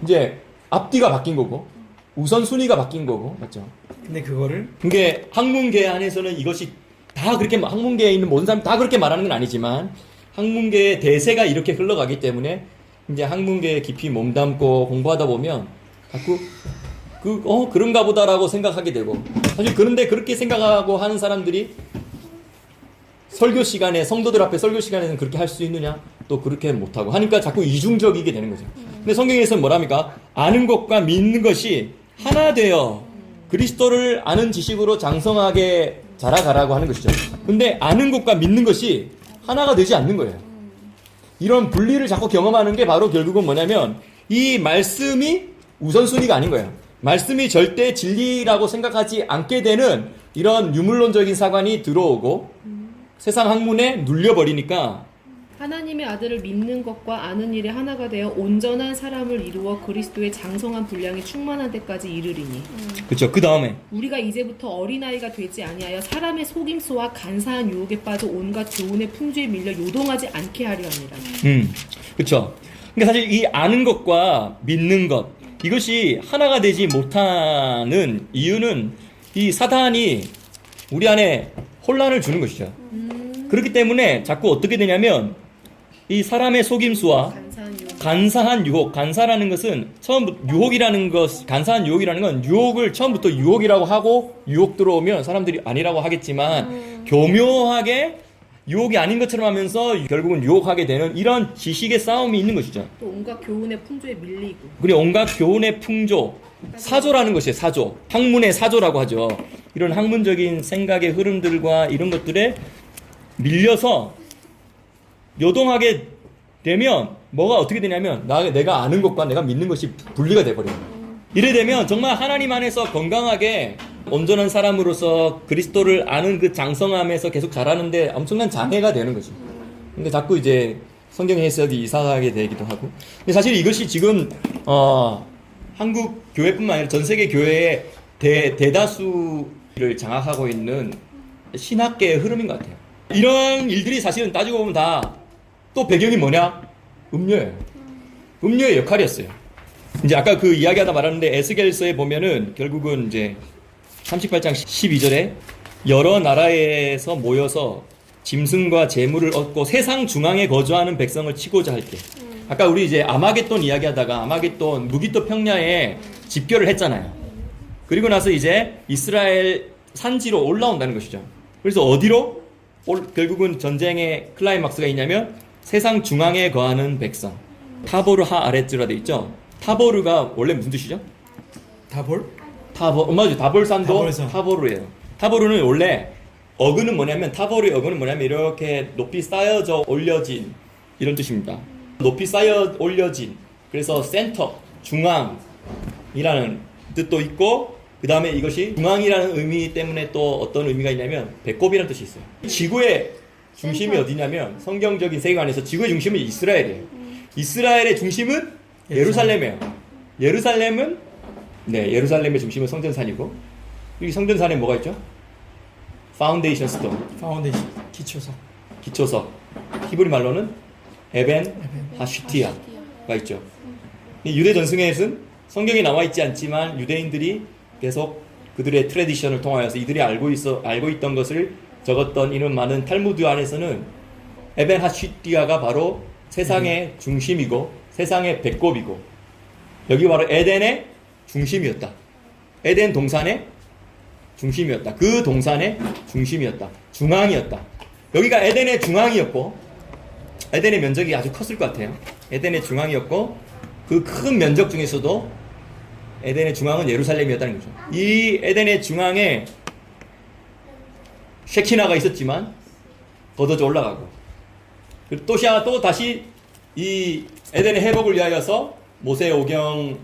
이제 앞뒤가 바뀐 거고 우선순위가 바뀐 거고, 맞죠? 근데 그거를 그게 학문계 안에서는 이것이 다 그렇게, 학문계에 있는 모든 사람이 다 그렇게 말하는 건 아니지만 학문계의 대세가 이렇게 흘러가기 때문에 이제 학문계에 깊이 몸담고 공부하다 보면 자꾸 그런가 보다라고 생각하게 되고, 사실 그런데 그렇게 생각하고 하는 사람들이 설교 시간에, 성도들 앞에 설교 시간에는 그렇게 할 수 있느냐? 또 그렇게 못하고 하니까 자꾸 이중적이게 되는 거죠. 근데 성경에서는 뭐랍니까? 아는 것과 믿는 것이 하나 되어 그리스도를 아는 지식으로 장성하게 자라가라고 하는 것이죠. 근데 아는 것과 믿는 것이 하나가 되지 않는 거예요. 이런 분리를 자꾸 경험하는 게 바로 결국은 뭐냐면 이 말씀이 우선순위가 아닌 거예요. 말씀이 절대 진리라고 생각하지 않게 되는 이런 유물론적인 사관이 들어오고 세상 학문에 눌려버리니까 하나님의 아들을 믿는 것과 아는 일에 하나가 되어 온전한 사람을 이루어 그리스도의 장성한 분량이 충만한 데까지 이르리니. 그렇죠. 그 다음에 우리가 이제부터 어린아이가 되지 아니하여 사람의 속임수와 간사한 유혹에 빠져 온갖 교훈의 풍조에 밀려 요동하지 않게 하려 합니다. 그렇죠. 그러니까 사실 이 아는 것과 믿는 것, 이것이 하나가 되지 못하는 이유는 이 사단이 우리 안에 혼란을 주는 것이죠. 그렇기 때문에 자꾸 어떻게 되냐면 이 사람의 속임수와 간사한 유혹, 간사라는 것은 유혹이라는 것, 간사한 유혹이라는 건 유혹을 처음부터 유혹이라고 하고 유혹 들어오면 사람들이 아니라고 하겠지만 교묘하게 유혹이 아닌 것처럼 하면서 결국은 유혹하게 되는 이런 지식의 싸움이 있는 것이죠. 또 온갖 교훈의 풍조에 밀리고. 그리고 온갖 교훈의 풍조, 사조라는 것이에요. 사조. 학문의 사조라고 하죠. 이런 학문적인 생각의 흐름들과 이런 것들에 밀려서 요동하게 되면 뭐가 어떻게 되냐면 내가 아는 것과 내가 믿는 것이 분리가 돼버려요. 이래 되면 정말 하나님 안에서 건강하게 온전한 사람으로서 그리스도를 아는 그 장성함에서 계속 자라는데 엄청난 장애가 되는 거죠. 근데 자꾸 이제 성경 해석이 이상하게 되기도 하고. 근데 사실 이것이 지금 한국 교회뿐만 아니라 전 세계 교회의 대다수를 장악하고 있는 신학계의 흐름인 것 같아요. 이런 일들이 사실은 따지고 보면 다 또 배경이 뭐냐? 음료예요. 음료의 역할이었어요. 이제 아까 그 이야기하다 말았는데 에스겔서에 보면은 결국은 이제 38장 12절에 여러 나라에서 모여서 짐승과 재물을 얻고 세상 중앙에 거주하는 백성을 치고자 할 때, 아까 우리 이제 아마겟돈 이야기하다가 아마겟돈 무기토 평야에 집결을 했잖아요. 그리고 나서 이제 이스라엘 산지로 올라온다는 것이죠. 그래서 어디로? 결국은 전쟁의 클라이막스가 있냐면 세상 중앙에 거하는 백성, 타보르 하 아레츠라 돼 있죠. 타보르가 원래 무슨 뜻이죠? 다볼? 맞아요. 다볼산도 다볼산. 타보르예요. 타보르는 원래 어근은 뭐냐면 타보르의 어근은 뭐냐면 이렇게 높이 쌓여져 올려진 이런 뜻입니다. 높이 쌓여 올려진 그래서 센터, 중앙이라는 뜻도 있고 그 다음에 이것이 중앙이라는 의미 때문에 또 어떤 의미가 있냐면 배꼽이라는 뜻이 있어요. 지구의 중심이 어디냐면 성경적인 세계관에서 지구의 중심은 이스라엘이에요. 이스라엘의 중심은 예루살렘이에요. 예루살렘의 중심은 성전산이고 이 성전산에 뭐가 있죠? 파운데이션 스톤, 파운데이션, 기초석. 히브리 말로는 에벤 하슈티아가 있죠. 이 유대 전승에는 성경에 나와 있지 않지만 유대인들이 계속 그들의 트래디션을 통하여서 이들이 알고 있던 것을 적었던 이런 많은 탈무드 안에서는 에벤 하슈티아가 바로 세상의 중심이고 세상의 배꼽이고 여기 바로 에덴의 중심이었다. 에덴 동산의 중심이었다. 그 동산의 중심이었다. 중앙이었다. 여기가 에덴의 중앙이었고 에덴의 면적이 아주 컸을 것 같아요. 에덴의 중앙이었고 그 큰 면적 중에서도 에덴의 중앙은 예루살렘이었다는 거죠. 이 에덴의 중앙에 쉐키나가 있었지만 걷어져 올라가고 그리고 또 다시 이 에덴의 회복을 위하여서 모세 오경에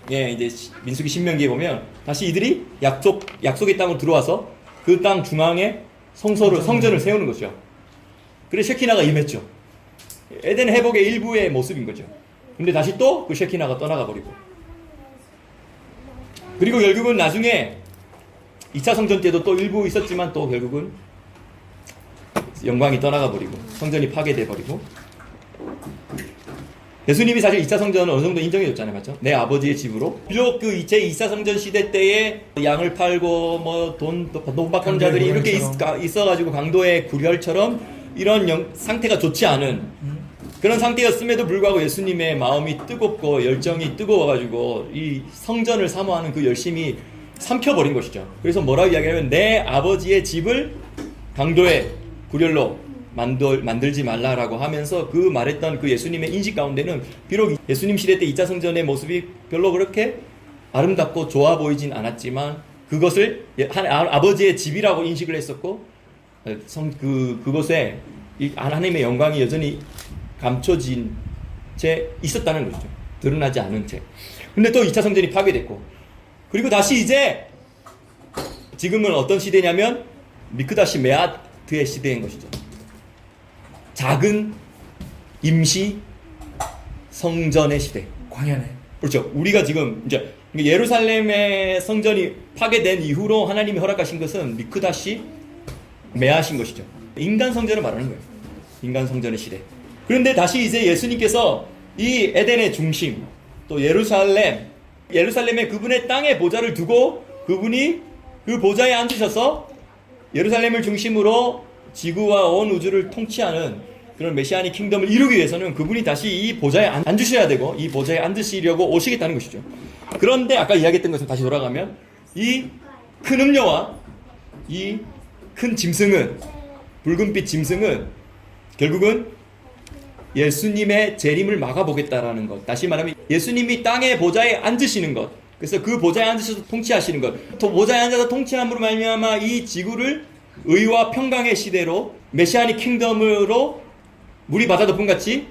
이제 민수기 신명기에 보면 다시 이들이 약속의 땅으로 들어와서 그 땅 중앙에 성전을 세우는 거죠. 그래서 쉐키나가 임했죠. 에덴 회복의 일부의 모습인 거죠. 근데 다시 또 그 쉐키나가 떠나가 버리고 그리고 결국은 나중에 2차 성전 때도 또 일부 있었지만 또 결국은 영광이 떠나가 버리고 성전이 파괴돼 버리고 예수님이 사실 2차 성전은 어느 정도 인정해 줬잖아요. 맞죠? 내 아버지의 집으로. 비록 그 2차 성전 시대 때에 양을 팔고 뭐 돈 받는 자들이 이렇게 있어가지고 강도의 구렬처럼 이런 상태가 좋지 않은 그런 상태였음에도 불구하고 예수님의 마음이 뜨겁고 열정이 뜨거워가지고 이 성전을 사모하는 그 열심이 삼켜버린 것이죠. 그래서 뭐라고 이야기하면 내 아버지의 집을 강도의 구렬로 만들지 말라라고 하면서 그 말했던 그 예수님의 인식 가운데는 비록 예수님 시대 때 2차 성전의 모습이 별로 그렇게 아름답고 좋아 보이진 않았지만 그것을 아버지의 집이라고 인식을 했었고 그것에 하나님의 영광이 여전히 감춰진 채 있었다는 것이죠. 드러나지 않은 채. 근데 또 2차 성전이 파괴됐고 그리고 다시 이제 지금은 어떤 시대냐면 미크다시 메아트의 시대인 것이죠. 작은 임시 성전의 시대. 광야네. 그렇죠. 우리가 지금 이제 예루살렘의 성전이 파괴된 이후로 하나님이 허락하신 것은 미크다시 메아신 것이죠. 인간 성전을 말하는 거예요. 인간 성전의 시대. 그런데 다시 이제 예수님께서 이 에덴의 중심, 또 예루살렘에 그분의 땅의 보좌를 두고 그분이 그 보좌에 앉으셔서 예루살렘을 중심으로 지구와 온 우주를 통치하는 그런 메시아닉 킹덤을 이루기 위해서는 그분이 다시 이 보좌에 앉으셔야 되고 이 보좌에 앉으시려고 오시겠다는 것이죠. 그런데 아까 이야기했던 것을 다시 돌아가면 이 큰 음녀와 이 큰 짐승은 붉은빛 짐승은 결국은 예수님의 재림을 막아보겠다라는 것. 다시 말하면 예수님이 땅의 보좌에 앉으시는 것. 그래서 그 보좌에 앉으셔서 통치하시는 것. 또 보좌에 앉아서 통치함으로 말미암아 이 지구를 의와 평강의 시대로 메시아닉 킹덤으로 물이 바다 덮음 같이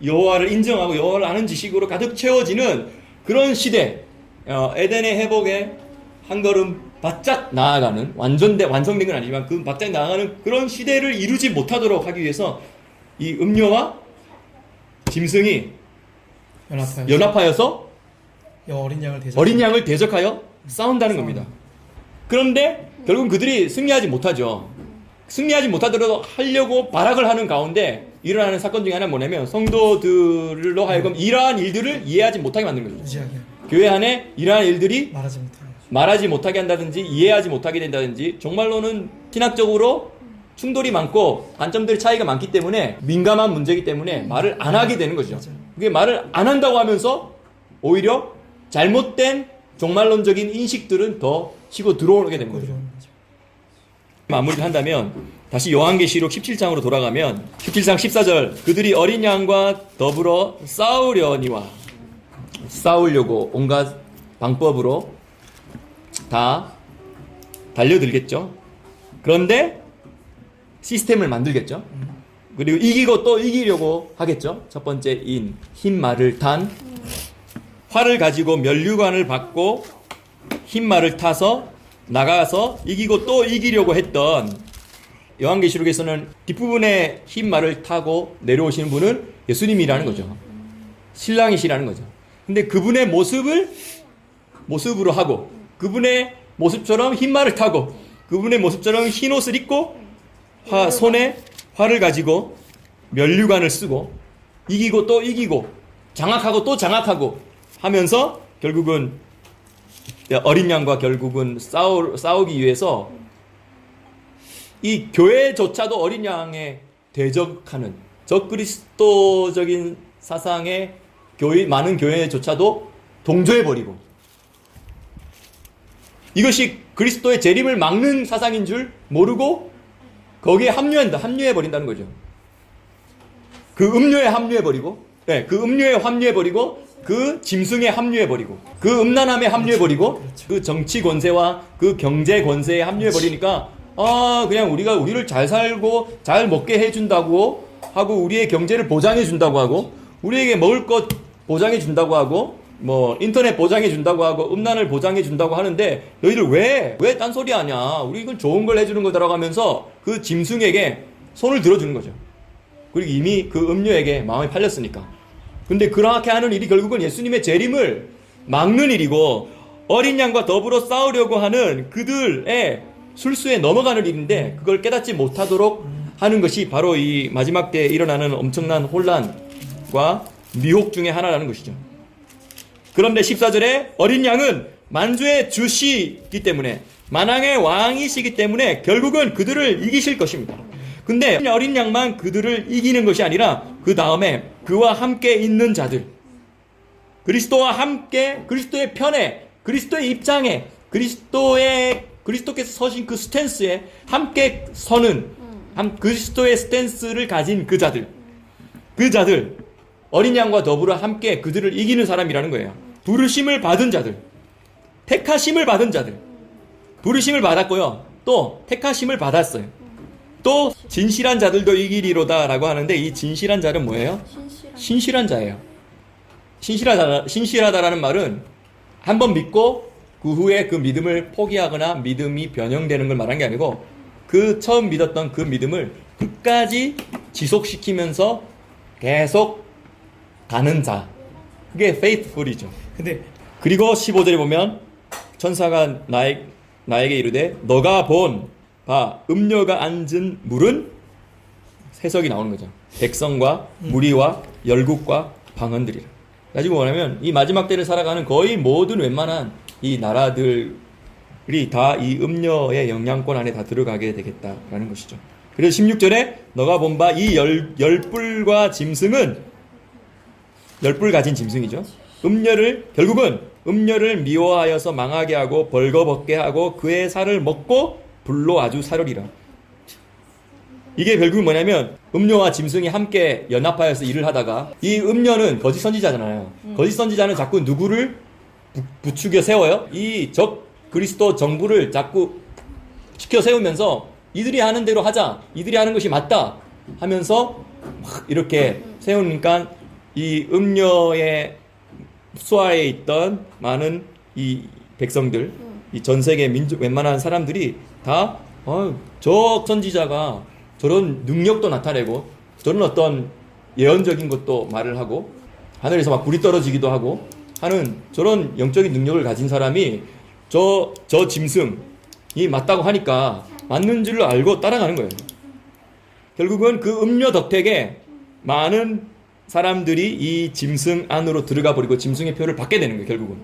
여호와를 인정하고 여호와를 아는 지식으로 가득 채워지는 그런 시대, 에덴의 회복에 한 걸음 바짝 나아가는 완성된 건 아니지만 그 바짝 나아가는 그런 시대를 이루지 못하도록 하기 위해서 이 음녀와 짐승이 연합하여서 어린 양을 대적하여 싸운다는 겁니다. 그런데 결국은 그들이 승리하지 못하죠. 승리하지 못하더라도 하려고 발악을 하는 가운데 일어나는 사건 중에 하나는 뭐냐면 성도들로 하여금 이러한 일들을 이해하지 못하게 만드는 거죠. 교회 안에 이러한 일들이 말하지 못하게 한다든지 이해하지 못하게 된다든지 정말로는 신학적으로 충돌이 많고 관점들의 차이가 많기 때문에 민감한 문제이기 때문에 말을 안 하게 되는 거죠. 그게 말을 안 한다고 하면서 오히려 잘못된 종말론적인 인식들은 더 치고 들어오게 되는 거죠. 마무리를 한다면 다시 요한계시록 17장으로 돌아가면 17장 14절 그들이 어린 양과 더불어 싸우려니와 싸우려고 온갖 방법으로 다 달려들겠죠. 그런데 시스템을 만들겠죠. 그리고 이기고 또 이기려고 하겠죠. 첫 번째 흰 말을 탄, 활을 가지고 면류관을 받고 흰 말을 타서 나가서 이기고 또 이기려고 했던, 요한계시록에서는 뒷부분에 흰 말을 타고 내려오시는 분은 예수님이라는 거죠. 신랑이시라는 거죠. 근데 그분의 모습으로 하고, 그분의 모습처럼 흰 말을 타고, 그분의 모습처럼 흰 옷을 입고, 손에 활을 가지고 면류관을 쓰고, 이기고 또 이기고, 장악하고 또 장악하고 하면서 결국은 어린 양과 결국은 싸우기 위해서 이 교회조차도 어린 양에 대적하는 적그리스도적인 사상의 많은 교회조차도 동조해버리고, 이것이 그리스도의 재림을 막는 사상인 줄 모르고 거기에 합류해버린다는 거죠. 그 음료에 합류해버리고, 그 음료에 합류해버리고, 그 짐승에 합류해버리고, 그 음란함에 합류해버리고, 그 정치 권세와 그 경제 권세에 합류해버리니까, 그냥 우리를 잘 살고 잘 먹게 해준다고 하고, 우리의 경제를 보장해준다고 하고, 우리에게 먹을 것 보장해준다고 하고, 뭐 인터넷 보장해준다고 하고, 음란을 보장해준다고 하는데, 너희들 왜 딴소리 하냐, 우리 이건 좋은 걸 해주는 거다라고 하면서 그 짐승에게 손을 들어주는 거죠. 그리고 이미 그 음료에게 마음이 팔렸으니까. 근데 그렇게 하는 일이 결국은 예수님의 재림을 막는 일이고, 어린 양과 더불어 싸우려고 하는 그들의 술수에 넘어가는 일인데, 그걸 깨닫지 못하도록 하는 것이 바로 이 마지막 때에 일어나는 엄청난 혼란과 미혹 중에 하나라는 것이죠. 그런데 14절에 어린 양은 만주의 주시기 때문에, 만왕의 왕이시기 때문에 결국은 그들을 이기실 것입니다. 근데 어린 양만 그들을 이기는 것이 아니라 그 다음에 그와 함께 있는 자들, 그리스도와 함께, 그리스도의 편에, 그리스도의 입장에, 그리스도께서 서신 그 스탠스에 함께 서는, 그리스도의 스탠스를 가진 그 자들, 어린 양과 더불어 함께 그들을 이기는 사람이라는 거예요. 부르심을 받은 자들, 택하심을 받은 자들, 부르심을 받았고요, 또 택하심을 받았어요. 또 진실한 자들도 이기리로다 라고 하는데, 이 진실한 자는 뭐예요? 신실한 자예요. 신실하다라는 말은 한번 믿고 그 후에 그 믿음을 포기하거나 믿음이 변형되는 걸 말한 게 아니고, 그 처음 믿었던 그 믿음을 끝까지 지속시키면서 계속 가는 자, 그게 faithful이죠. 근데 그리고 15절에 보면 천사가 나에게 이르되 너가 본 바 음녀가 앉은 물은, 해석이 나오는 거죠. 백성과 무리와 열국과 방언들이라. 가지고 뭐냐면 이 마지막 때를 살아가는 거의 모든 웬만한 이 나라들이 다 이 음녀의 영향권 안에 다 들어가게 되겠다라는 것이죠. 그래서 16절에 너가 본 바 이 열뿔과 짐승은, 열뿔 가진 짐승이죠. 결국은 음녀를 미워하여서 망하게 하고 벌거벗게 하고 그의 살을 먹고 불로 아주 사르리라. 이게 결국은 뭐냐면, 음녀와 짐승이 함께 연합하여서 일을 하다가, 이 음녀는 거짓 선지자잖아요. 거짓 선지자는 자꾸 누구를 부추겨 세워요? 이 적 그리스도 정부를 자꾸 시켜 세우면서 이들이 하는 대로 하자, 이들이 하는 것이 맞다 하면서 막 이렇게 세우니까, 이 음녀의 수하에 있던 많은 이 백성들, 이 전 세계 웬만한 사람들이 다 저 선지자가 저런 능력도 나타내고 저런 어떤 예언적인 것도 말을 하고 하늘에서 막 불이 떨어지기도 하고 하는 저런 영적인 능력을 가진 사람이 저 짐승이 맞다고 하니까 맞는 줄 알고 따라가는 거예요. 결국은 그 음료 덕택에 많은 사람들이 이 짐승 안으로 들어가 버리고 짐승의 표를 받게 되는 거예요, 결국은.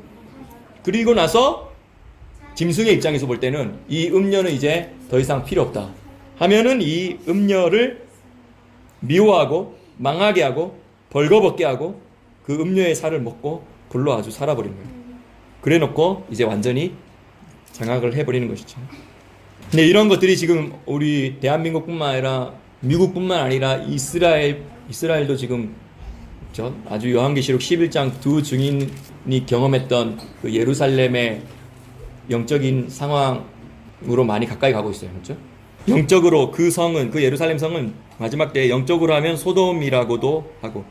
그리고 나서 짐승의 입장에서 볼 때는 이 음녀는 이제 더 이상 필요 없다 하면은 이 음녀를 미워하고 망하게 하고 벌거벗게 하고 그 음녀의 살을 먹고 불로 아주 살아버린 거예요. 그래 놓고 이제 완전히 장악을 해버리는 것이죠. 근데 이런 것들이 지금 우리 대한민국뿐만 아니라 미국뿐만 아니라 이스라엘도 지금 그렇죠? 아주 요한계시록 11장 두 증인이 경험했던 그 예루살렘의 영적인 상황으로 많이 가까이 가고 있어요. 그렇죠? 영적으로 그 성은, 그 예루살렘 성은 마지막 때에 영적으로 하면 소돔이라고도 하고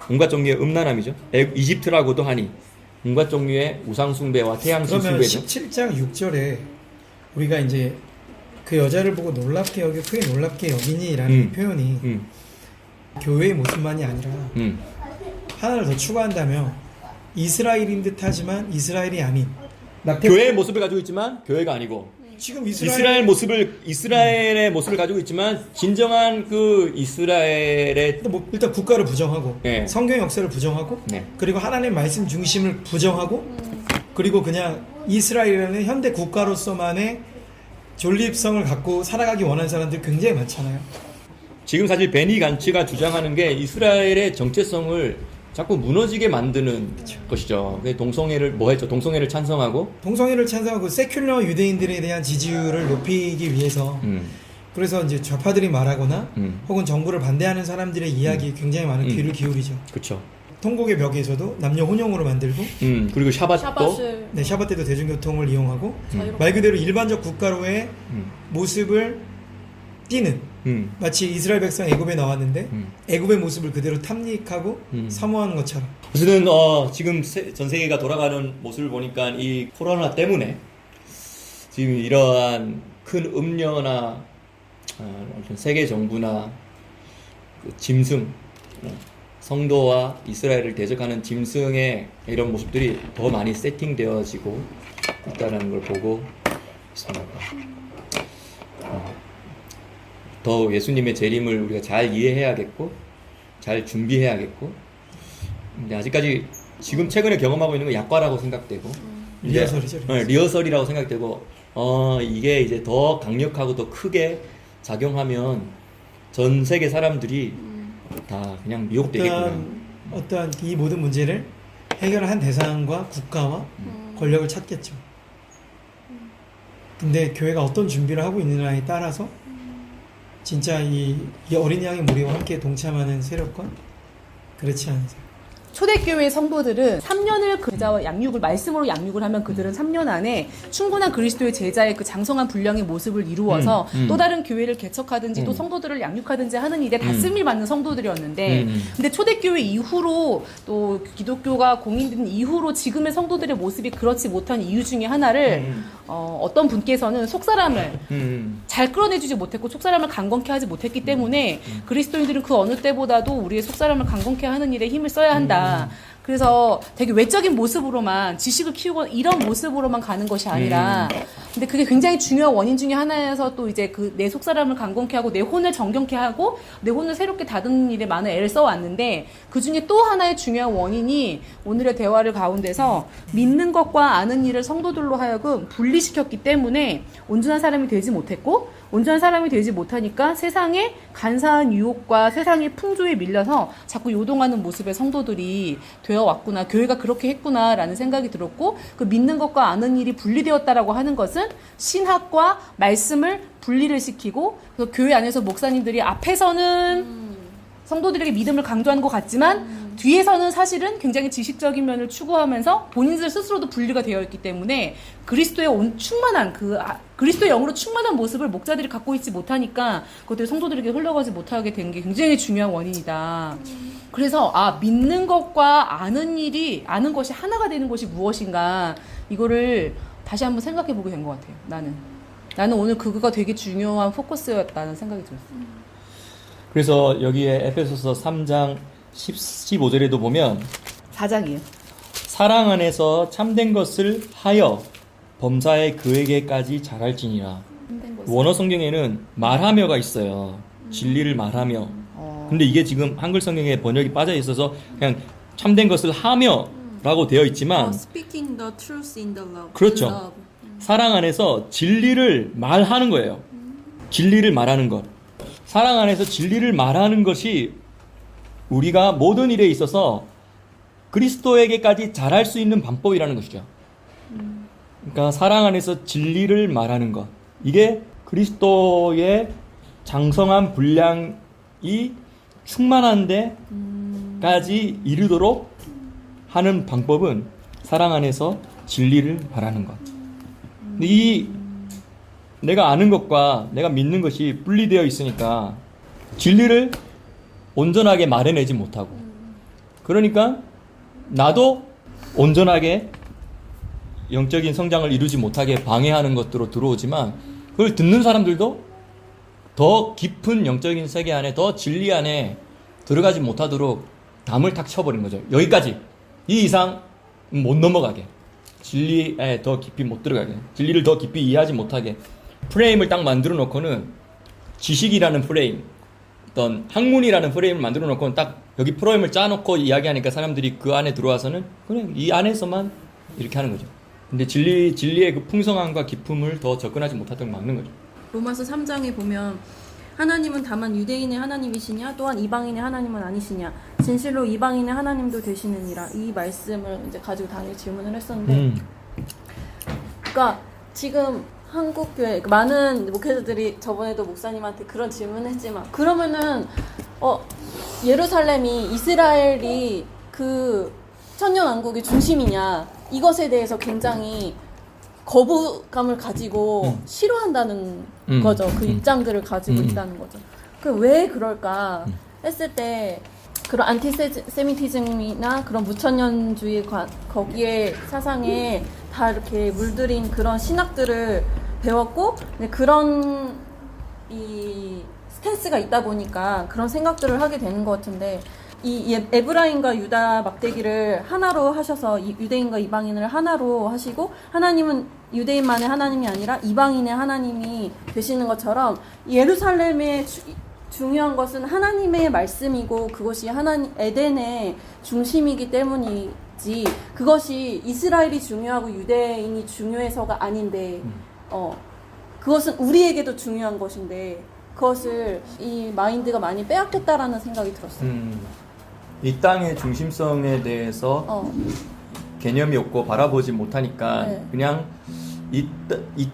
온갖 종류의 음란함이죠. 이집트라고도 하니 온갖 종류의 우상숭배와 태양신 그러면 숭배죠. 17장 6절에 우리가 이제 그 여자를 보고 놀랍게 여겨 크게 놀랍게 여기니라는 표현이 교회의 모습만이 아니라 하나를 더 추가한다면 이스라엘인 듯하지만 이스라엘이 아닌 교회의 모습을 가지고 있지만 교회가 아니고 지금 이스라엘의 모습을 가지고 있지만 진정한 그 이스라엘의 뭐 일단 국가를 부정하고 네. 성경 역사를 부정하고 네. 그리고 하나님의 말씀 중심을 부정하고 그리고 그냥 이스라엘이라는 현대 국가로서만의 존립성을 갖고 살아가기 원하는 사람들 굉장히 많잖아요. 지금 사실 베니 간츠가 주장하는 게 이스라엘의 정체성을 자꾸 무너지게 만드는 것이죠. 동성애를 뭐 했죠? 동성애를 찬성하고 동성애를 찬성하고 세큘러 유대인들에 대한 지지율을 높이기 위해서 그래서 이제 좌파들이 말하거나 혹은 정부를 반대하는 사람들의 이야기에 굉장히 많은 귀를 기울이죠. 그렇죠. 통곡의 벽에서도 남녀 혼용으로 만들고 그리고 샤밧도 샤밧을 네, 샤밧 때도 대중교통을 이용하고 자유롭게. 말 그대로 일반적 국가로의 모습을 띠는 마치 이스라엘 백성 애굽에 나왔는데 애굽의 모습을 그대로 탐닉하고 사모하는 것처럼 어쨌든 지금 전 세계가 돌아가는 모습을 보니까 이 코로나 때문에 지금 이러한 큰 음녀나 어떤 세계 정부나 그 짐승 성도와 이스라엘을 대적하는 짐승의 이런 모습들이 더 많이 세팅되어지고 있다는 걸 보고 있습니다. 더 예수님의 재림을 우리가 잘 이해해야겠고 잘 준비해야겠고 근데 아직까지 지금 최근에 경험하고 있는 건 약과라고 생각되고 리허설이죠. 네, 리허설이라고 생각되고 이게 이제 더 강력하고 더 크게 작용하면 전 세계 사람들이 다 그냥 미혹되겠구나. 어떠한 이 모든 문제를 해결한 대상과 국가와 권력을 찾겠죠. 근데 교회가 어떤 준비를 하고 있느냐에 따라서 진짜 이 어린 양의 무리와 함께 동참하는 세력과 그렇지 않은 세력. 초대교회 성도들은 3년을 제자와 양육을 말씀으로 양육을 하면 그들은 3년 안에 충분한 그리스도의 제자의 그 장성한 분량의 모습을 이루어서 또 다른 교회를 개척하든지 또 성도들을 양육하든지 하는 일에 다스림을 받는 성도들이었는데 근데 초대교회 이후로 또 기독교가 공인된 이후로 지금의 성도들의 모습이 그렇지 못한 이유 중에 하나를 어떤 분께서는 속사람을 잘 끌어내주지 못했고 속사람을 강건케 하지 못했기 때문에 그리스도인들은 그 어느 때보다도 우리의 속사람을 강건케 하는 일에 힘을 써야 한다. 그래서 되게 외적인 모습으로만 지식을 키우고 이런 모습으로만 가는 것이 아니라 근데 그게 굉장히 중요한 원인 중에 하나여서 또 이제 그 내 속사람을 강건케 하고 내 혼을 정경케 하고 내 혼을 새롭게 다듬는 일에 많은 애를 써왔는데 그 중에 또 하나의 중요한 원인이 오늘의 대화를 가운데서 믿는 것과 아는 일을 성도들로 하여금 분리시켰기 때문에 온전한 사람이 되지 못했고 온전한 사람이 되지 못하니까 세상의 간사한 유혹과 세상의 풍조에 밀려서 자꾸 요동하는 모습의 성도들이 되어왔구나. 교회가 그렇게 했구나라는 생각이 들었고 그 믿는 것과 아는 일이 분리되었다라고 하는 것은 신학과 말씀을 분리를 시키고 그래서 교회 안에서 목사님들이 앞에서는 성도들에게 믿음을 강조하는 것 같지만 뒤에서는 사실은 굉장히 지식적인 면을 추구하면서 본인들 스스로도 분리가 되어 있기 때문에 그리스도의 충만한 그리스도의 영으로 충만한 모습을 목자들이 갖고 있지 못하니까 그것들이 성도들에게 흘러가지 못하게 된 게 굉장히 중요한 원인이다. 그래서 믿는 것과 아는 것이 하나가 되는 것이 무엇인가 이거를 다시 한번 생각해 보게 된 것 같아요. 나는 오늘 그거가 되게 중요한 포커스였다는 생각이 들었어요. 그래서 여기에 에베소서 3장 15절에도 보면 4장이에요. 사랑 안에서 참된 것을 하여 범사에 그에게까지 자랄지니라. 원어 성경에는 말하며가 있어요. 진리를 말하며. 근데 이게 지금 한글 성경에 번역이 빠져 있어서 그냥 참된 것을 하며라고 되어 있지만 Speaking the truth in the love. 그렇죠. In love. 사랑 안에서 진리를 말하는 거예요. 진리를 말하는 것. 사랑 안에서 진리를 말하는 것이 우리가 모든 일에 있어서 그리스도에게까지 잘할 수 있는 방법이라는 것이죠. 그러니까 사랑 안에서 진리를 말하는 것. 이게 그리스도의 장성한 분량이 충만한데, 그러니까 까지 이르도록 하는 방법은 사랑 안에서 진리를 말하는 것. 근데 이 내가 아는 것과 내가 믿는 것이 분리되어 있으니까 진리를 온전하게 말해내지 못하고, 그러니까 나도 온전하게 영적인 성장을 이루지 못하게 방해하는 것으로 들어오지만, 그걸 듣는 사람들도 더 깊은 영적인 세계 안에, 더 진리 안에 들어가지 못하도록 담을 탁 쳐버린 거죠. 여기까지, 이 이상 못 넘어가게, 진리에 더 깊이 못 들어가게, 진리를 더 깊이 이해하지 못하게 프레임을 딱 만들어 놓고는, 지식이라는 프레임, 어떤 학문이라는 프레임을 만들어 놓고는 딱 여기 프레임을 짜놓고 이야기하니까 사람들이 그 안에 들어와서는 그냥 이 안에서만 이렇게 하는 거죠. 근데 진리의 그 풍성함과 깊음을 더 접근하지 못하도록 막는 거죠. 로마서 3장에 보면 하나님은 다만 유대인의 하나님이시냐 또한 이방인의 하나님은 아니시냐 진실로 이방인의 하나님도 되시느니라 이 말씀을 이제 가지고 당연히 질문을 했었는데 그러니까 지금 한국교회 많은 목회자들이 저번에도 목사님한테 그런 질문을 했지만 그러면은 예루살렘이 이스라엘이 그 천년왕국의 중심이냐 이것에 대해서 굉장히 거부감을 가지고 싫어한다는 거죠. 그 입장들을 가지고 있다는 거죠. 그 왜 그럴까 했을 때 그런 안티세미티즘이나 그런 무천년주의 거기에 사상에 다 이렇게 물들인 그런 신학들을 배웠고 그런 이 스탠스가 있다 보니까 그런 생각들을 하게 되는 것 같은데 이 에브라임과 유다 막대기를 하나로 하셔서 유대인과 이방인을 하나로 하시고 하나님은 유대인만의 하나님이 아니라 이방인의 하나님이 되시는 것처럼 예루살렘의 중요한 것은 하나님의 말씀이고 그것이 에덴의 중심이기 때문이지 그것이 이스라엘이 중요하고 유대인이 중요해서가 아닌데 그것은 우리에게도 중요한 것인데 그것을 이 마인드가 많이 빼앗겼다라는 생각이 들었어요. 이 땅의 중심성에 대해서 개념이 없고 바라보지 못하니까 네. 그냥 이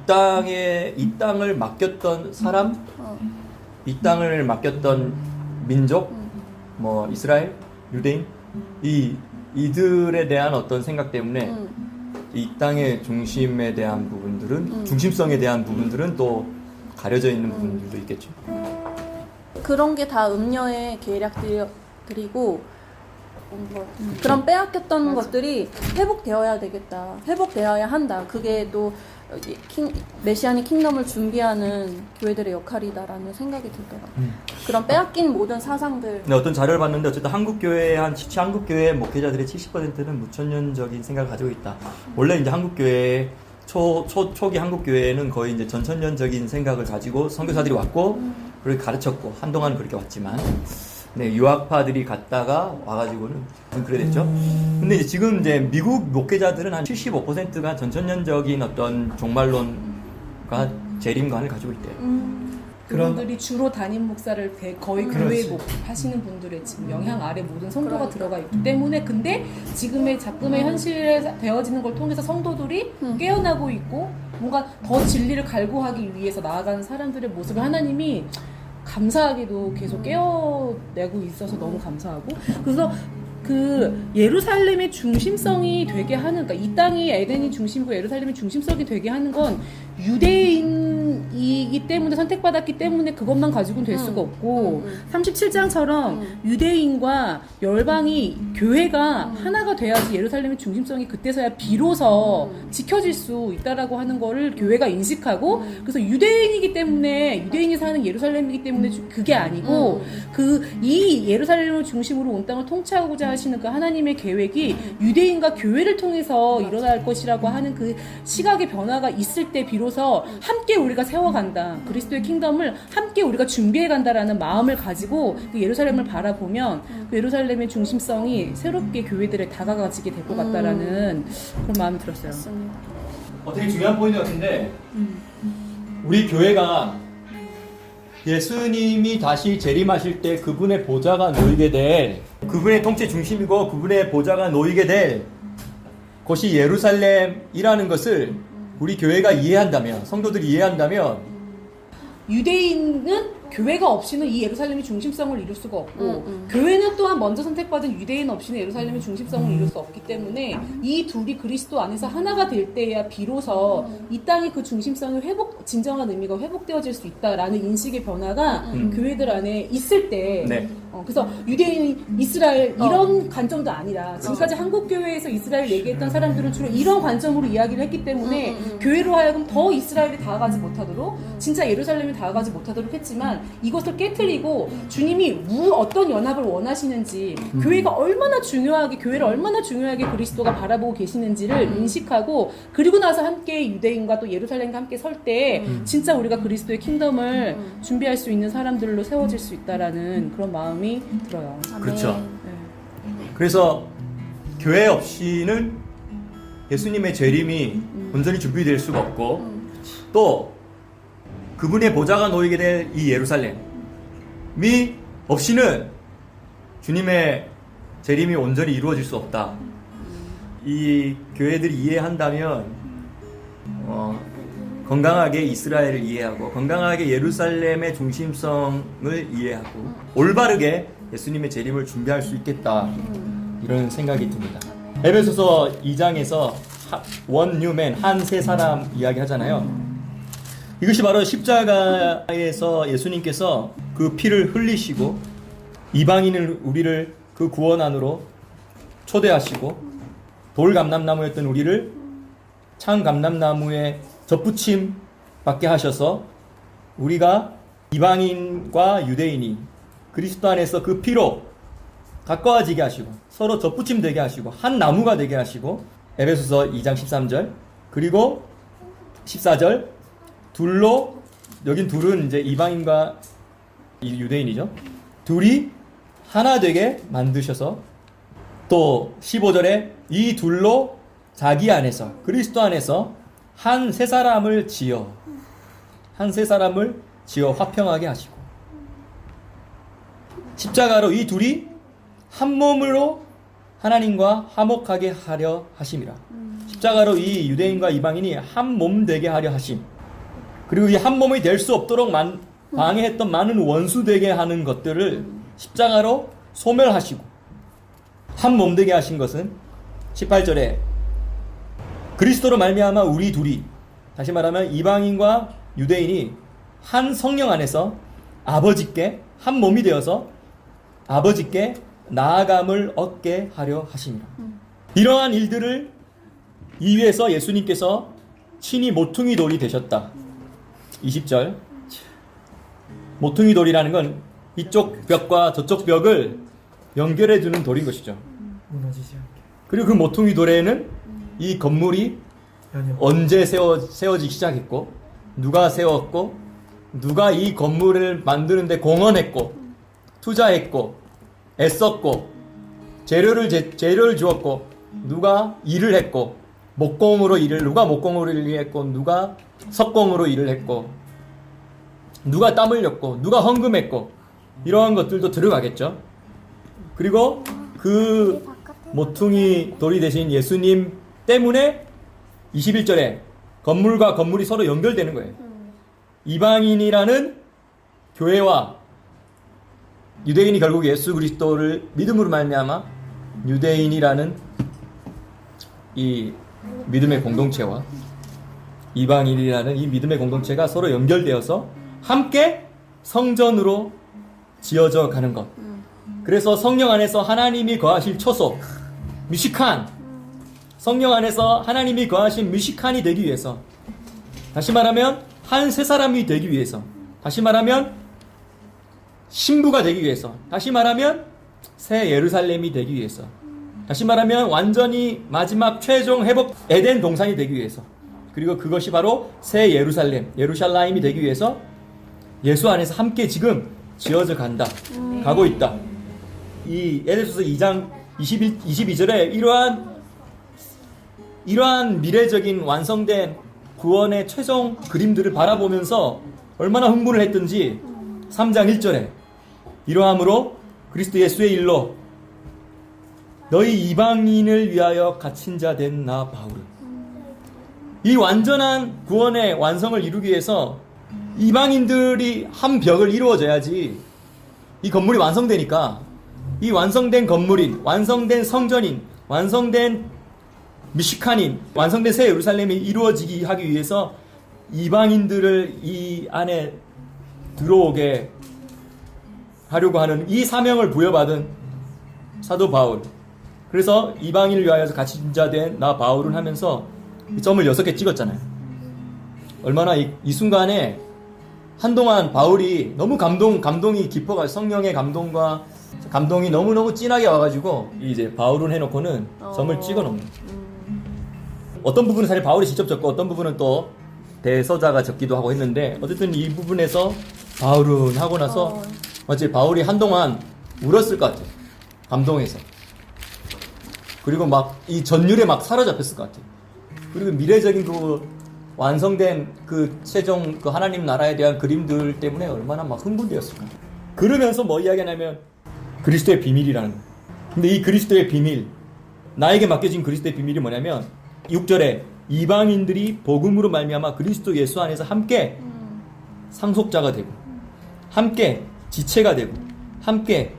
땅을 맡겼던 사람, 이 땅을 맡겼던 민족, 뭐 이스라엘, 유대인, 이들에 대한 어떤 생각 때문에 이 땅의 중심에 대한 부분들은 중심성에 대한 부분들은 또 가려져 있는 부분들도 있겠죠. 그런 게 다 음녀의 계략들이고 그런 빼앗겼던 것들이 회복되어야 되겠다. 회복되어야 한다. 그게 또 메시아닉 킹덤을 준비하는 교회들의 역할이다라는 생각이 들더라고요. 그런 빼앗긴 모든 사상들. 근데 어떤 자료를 봤는데 어쨌든 한국교회 한국교회 목회자들의 70%는 무천년적인 생각을 가지고 있다. 원래 이제 한국교회 초기 한국교회는 거의 이제 전천년적인 생각을 가지고 선교사들이 왔고 그렇게 가르쳤고 한동안 그렇게 왔지만 네, 유학파들이 갔다가 와가지고는 그래 됐죠. 근데 이제 지금 이제 미국 목회자들은 한 75%가 전천년적인 어떤 종말론과 재림관을 가지고 있대요. 그분들이 주로 담임 목사를 거의 그렇지. 교회 하시는 분들의 지금 영향 아래 모든 성도가 들어가 있기 때문에 근데 지금의 작금의 현실에 되어지는 걸 통해서 성도들이 깨어나고 있고 뭔가 더 진리를 갈구하기 위해서 나아가는 사람들의 모습을 하나님이 감사하게도 계속 깨어내고 있어서 너무 감사하고 그래서 그 예루살렘의 중심성이 되게 하는 그러니까 이 땅이 에덴이 중심이고 예루살렘이 중심성이 되게 하는 건 유대인이기 때문에 선택받았기 때문에 그것만 가지고는 될 수가 없고 37장처럼 유대인과 열방이 교회가 하나가 돼야지 예루살렘의 중심성이 그때서야 비로소 지켜질 수 있다라고 하는 거를 교회가 인식하고 그래서 유대인이기 때문에 유대인이 사는 예루살렘이기 때문에 그게 아니고 이 예루살렘을 중심으로 온 땅을 통치하고자 하시는 그 하나님의 계획이 유대인과 교회를 통해서 일어날 것이라고 하는 그 시각의 변화가 있을 때 비로소 함께 우리가 세워간다. 그리스도의 킹덤을 함께 우리가 준비해간다라는 마음을 가지고 그 예루살렘을 바라보면 그 예루살렘의 중심성이 새롭게 교회들에 다가가지게 될 것 같다라는 그런 마음이 들었어요. 되게 중요한 포인트 같은데 우리 교회가 예수님이 다시 재림하실 때 그분의 보좌가 놓이게 될 그분의 통치 중심이고 그분의 보좌가 놓이게 될 곳이 예루살렘이라는 것을 우리 교회가 이해한다면 성도들이 이해한다면 유대인은 교회가 없이는 이 예루살렘이 중심성을 이룰 수가 없고 교회는 또한 먼저 선택받은 유대인 없이는 예루살렘이 중심성을 이룰 수 없기 때문에 이 둘이 그리스도 안에서 하나가 될 때야 비로소 이 땅의 그 중심성이 진정한 의미가 회복되어질 수 있다라는 인식의 변화가 교회들 안에 있을 때 네. 그래서 유대인, 이스라엘 이런 관점도 아니라 지금까지 한국 교회에서 이스라엘 얘기했던 사람들은 주로 이런 관점으로 이야기를 했기 때문에 교회로 하여금 더 이스라엘이 다가가지 못하도록 진짜 예루살렘이 다가가지 못하도록 했지만 이것을 깨트리고 주님이 어떤 연합을 원하시는지 교회가 얼마나 중요하게 교회를 얼마나 중요하게 그리스도가 바라보고 계시는지를 인식하고 그리고 나서 함께 유대인과 또 예루살렘과 함께 설 때 진짜 우리가 그리스도의 킹덤을 준비할 수 있는 사람들로 세워질 수 있다라는 그런 마음이 들어요. 그렇죠. 네. 그래서 교회 없이는 예수님의 재림이 온전히 준비될 수가 없고 또 그분의 보좌가 놓이게 될 이 예루살렘이 없이는 주님의 재림이 온전히 이루어질 수 없다. 이 교회들이 이해한다면 건강하게 이스라엘을 이해하고 건강하게 예루살렘의 중심성을 이해하고 올바르게 예수님의 재림을 준비할 수 있겠다. 이런 생각이 듭니다. 에베소서 2장에서 원 뉴맨 한 세 사람 이야기 하잖아요. 이것이 바로 십자가에서 예수님께서 그 피를 흘리시고 이방인을 우리를 그 구원 안으로 초대하시고 돌 감람나무였던 우리를 창 감람나무에 접붙임 받게 하셔서 우리가 이방인과 유대인이 그리스도 안에서 그 피로 가까워지게 하시고 서로 접붙임 되게 하시고 한 나무가 되게 하시고 에베소서 2장 13절 그리고 14절 둘로 여긴 둘은 이제 이방인과 유대인이죠. 둘이 하나 되게 만드셔서 또 15절에 이 둘로 자기 안에서 그리스도 안에서 한 세 사람을 지어 화평하게 하시고 십자가로 이 둘이 한 몸으로 하나님과 화목하게 하려 하심이라. 십자가로 이 유대인과 이방인이 한 몸 되게 하려 하심. 그리고 이 한 몸이 될 수 없도록 방해했던 많은 원수 되게 하는 것들을 십자가로 소멸하시고 한 몸 되게 하신 것은 18절에 그리스도로 말미암아 우리 둘이 다시 말하면 이방인과 유대인이 한 성령 안에서 아버지께 한 몸이 되어서 아버지께 나아감을 얻게 하려 하십니다. 이러한 일들을 이위해서 예수님께서 친히 모퉁이 돌이 되셨다. 20절 모퉁이 돌이라는 건 이쪽 벽과 저쪽 벽을 연결해 주는 돌인 것이죠. 무너지지 않게. 그리고 그 모퉁이 돌에는 이 건물이 연연. 언제 세워지기 시작했고 누가 세웠고 누가 이 건물을 만드는데 공헌했고 투자했고 애썼고 재료를 주었고 누가 일을 했고 누가 목공으로 일을 했고 누가 석공으로 일을 했고 누가 땀 흘렸고 누가 헌금했고 이러한 것들도 들어가겠죠. 그리고 그 모퉁이 돌이 되신 예수님 때문에 21절에 건물과 건물이 서로 연결되는 거예요. 이방인이라는 교회와 유대인이 결국 예수 그리스도를 믿음으로 말미암아 유대인이라는 이 믿음의 공동체와 이방인이라는 이 믿음의 공동체가 서로 연결되어서 함께 성전으로 지어져 가는 것. 그래서 성령 안에서 하나님이 거하실 초소 뮤시칸, 성령 안에서 하나님이 거하신 뮤시칸이 되기 위해서, 다시 말하면 한 세 사람이 되기 위해서, 다시 말하면 신부가 되기 위해서, 다시 말하면 새 예루살렘이 되기 위해서, 다시 말하면 완전히 마지막 최종 회복 에덴 동산이 되기 위해서, 그리고 그것이 바로 새 예루살렘이 되기 위해서 예수 안에서 함께 지금 지어져 가고 있다. 이 에베소서 2장 22절에 이러한 미래적인 완성된 구원의 최종 그림들을 바라보면서 얼마나 흥분을 했든지 3장 1절에 이러함으로 그리스도 예수의 일로 너희 이방인을 위하여 갇힌 자 된 나 바울은, 이 완전한 구원의 완성을 이루기 위해서 이방인들이 한 벽을 이루어져야지 이 건물이 완성되니까, 이 완성된 건물인, 완성된 성전인, 완성된 미시칸인, 완성된 새 예루살렘이 이루어지기 하기 위해서 이방인들을 이 안에 들어오게 하려고 하는 이 사명을 부여받은 사도 바울. 그래서 이방인을 위하여서 같이 인자된 나 바울은 하면서 점을 6개 찍었잖아요. 얼마나 이 순간에 한동안 바울이 너무 감동이 깊어가지고 성령의 감동이 너무너무 진하게 와가지고 이제 바울은 해놓고는 점을 찍어 놓는 거예요. 어떤 부분은 사실 바울이 직접 적고 어떤 부분은 또 대서자가 적기도 하고 했는데, 어쨌든 이 부분에서 바울은 하고 나서 마치 바울이 한동안 울었을 것 같아요. 감동해서. 그리고 막 이 전율에 막 사로잡혔을 것 같아요. 그리고 미래적인 그 완성된 그 최종 그 하나님 나라에 대한 그림들 때문에 얼마나 막 흥분되었을까. 그러면서 뭐 이야기하냐면 그리스도의 비밀이라는 거예요. 근데 이 그리스도의 비밀, 나에게 맡겨진 그리스도의 비밀이 뭐냐면 6절에 이방인들이 복음으로 말미암아 그리스도 예수 안에서 함께 상속자가 되고, 함께 지체가 되고, 함께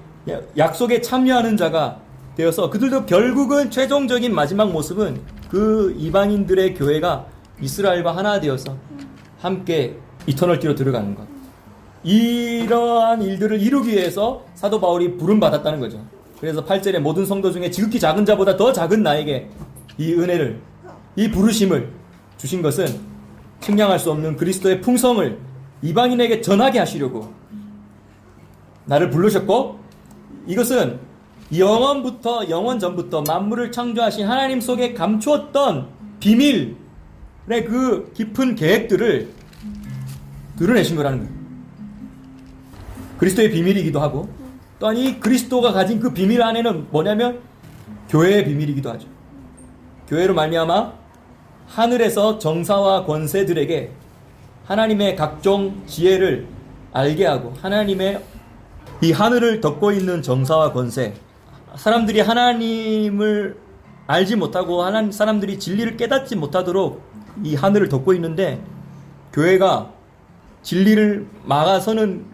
약속에 참여하는 자가 되어서, 그들도 결국은 최종적인 마지막 모습은 그 이방인들의 교회가 이스라엘과 하나 되어서 함께 이터널티로 들어가는 것. 이러한 일들을 이루기 위해서 사도 바울이 부름받았다는 거죠. 그래서 8절에 모든 성도 중에 지극히 작은 자보다 더 작은 나에게 이 은혜를, 이 부르심을 주신 것은 측량할 수 없는 그리스도의 풍성을 이방인에게 전하게 하시려고 나를 부르셨고, 이것은 영원부터, 영원 전부터 만물을 창조하신 하나님 속에 감추었던 비밀의 그 깊은 계획들을 드러내신 거라는 거예요. 그리스도의 비밀이기도 하고, 또한 이 그리스도가 가진 그 비밀 안에는 뭐냐면 교회의 비밀이기도 하죠. 교회로 말미암아 하늘에서 정사와 권세들에게 하나님의 각종 지혜를 알게 하고, 하나님의 이 하늘을 덮고 있는 정사와 권세, 사람들이 하나님을 알지 못하고 사람들이 진리를 깨닫지 못하도록 이 하늘을 덮고 있는데, 교회가 진리를 막아서는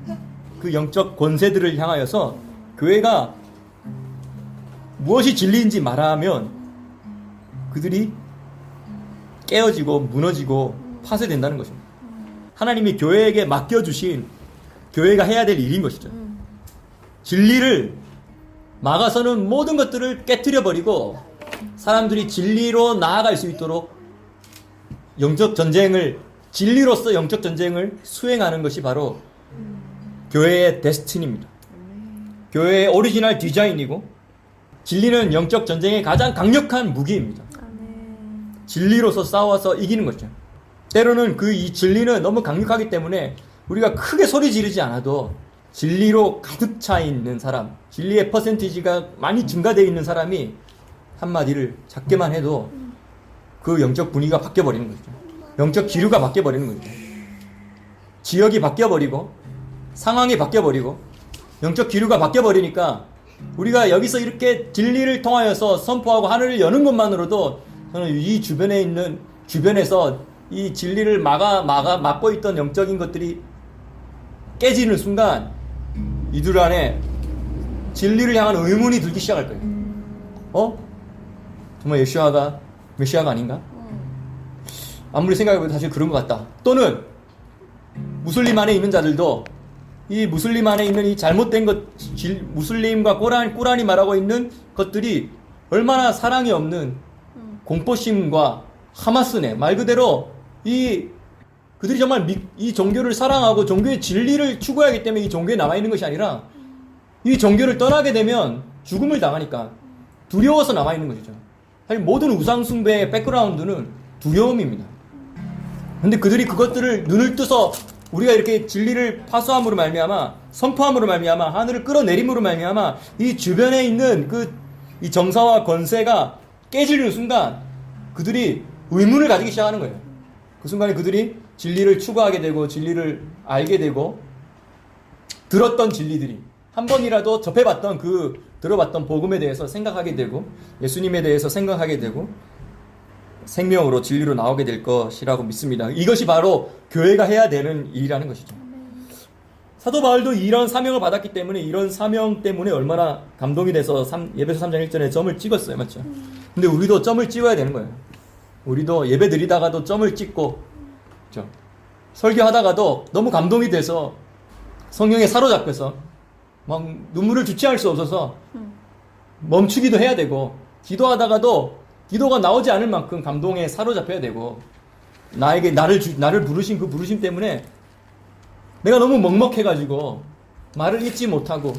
그 영적 권세들을 향하여서 교회가 무엇이 진리인지 말하면 그들이 깨어지고 무너지고 파쇄된다는 것입니다. 하나님이 교회에게 맡겨주신, 교회가 해야 될 일인 것이죠. 진리를 막아서는 모든 것들을 깨트려버리고 사람들이 진리로 나아갈 수 있도록 영적 전쟁을, 진리로서 영적 전쟁을 수행하는 것이 바로 교회의 데스티니입니다. 교회의 오리지널 디자인이고, 진리는 영적 전쟁의 가장 강력한 무기입니다. 진리로서 싸워서 이기는 것이죠. 때로는 이 진리는 너무 강력하기 때문에 우리가 크게 소리 지르지 않아도 진리로 가득 차 있는 사람, 진리의 퍼센티지가 많이 증가되어 있는 사람이 한마디를 작게만 해도 그 영적 분위기가 바뀌어버리는 거죠. 영적 기류가 바뀌어버리는 거죠. 지역이 바뀌어버리고 상황이 바뀌어버리고 영적 기류가 바뀌어버리니까 우리가 여기서 이렇게 진리를 통하여서 선포하고 하늘을 여는 것만으로도 저는 이 주변에서 이 진리를 막고 있던 영적인 것들이 깨지는 순간 이들 안에 진리를 향한 의문이 들기 시작할 거예요. 정말 예수아가 메시아가 아닌가? 아무리 생각해봐도 사실 그런 것 같다. 또는 무슬림 안에 있는 자들도 이 무슬림 안에 있는 이 잘못된 것, 무슬림과 꾸란이 말하고 있는 것들이 얼마나 사랑이 없는 공포심과 하마스네. 말 그대로 그들이 정말 이 종교를 사랑하고 종교의 진리를 추구하기 때문에 이 종교에 남아있는 것이 아니라 이 종교를 떠나게 되면 죽음을 당하니까 두려워서 남아있는 것이죠. 사실 모든 우상숭배의 백그라운드는 두려움입니다. 근데 그들이 그것들을 눈을 뜨서 우리가 이렇게 진리를 파수함으로 말미암아, 선포함으로 말미암아, 하늘을 끌어내림으로 말미암아 이 주변에 있는 이 정사와 권세가 깨지는 순간 그들이 의문을 가지기 시작하는 거예요. 그 순간에 그들이 진리를 추구하게 되고 진리를 알게 되고 들었던 진리들이 한 번이라도 접해봤던 들어봤던 복음에 대해서 생각하게 되고 예수님에 대해서 생각하게 되고 생명으로 진리로 나오게 될 것이라고 믿습니다. 이것이 바로 교회가 해야 되는 일이라는 것이죠. 사도 바울도 이런 사명을 받았기 때문에 이런 사명 때문에 얼마나 감동이 돼서 예배서 3장 1절에 점을 찍었어요. 맞죠? 근데 우리도 점을 찍어야 되는 거예요. 우리도 예배 드리다가도 점을 찍고, 그렇죠? 설교하다가도 너무 감동이 돼서 성령에 사로잡혀서 막 눈물을 주체할 수 없어서 멈추기도 해야 되고, 기도하다가도 기도가 나오지 않을 만큼 감동에 사로잡혀야 되고, 나에게 나를 부르신 그 부르심 때문에 내가 너무 먹먹해가지고 말을 잇지 못하고,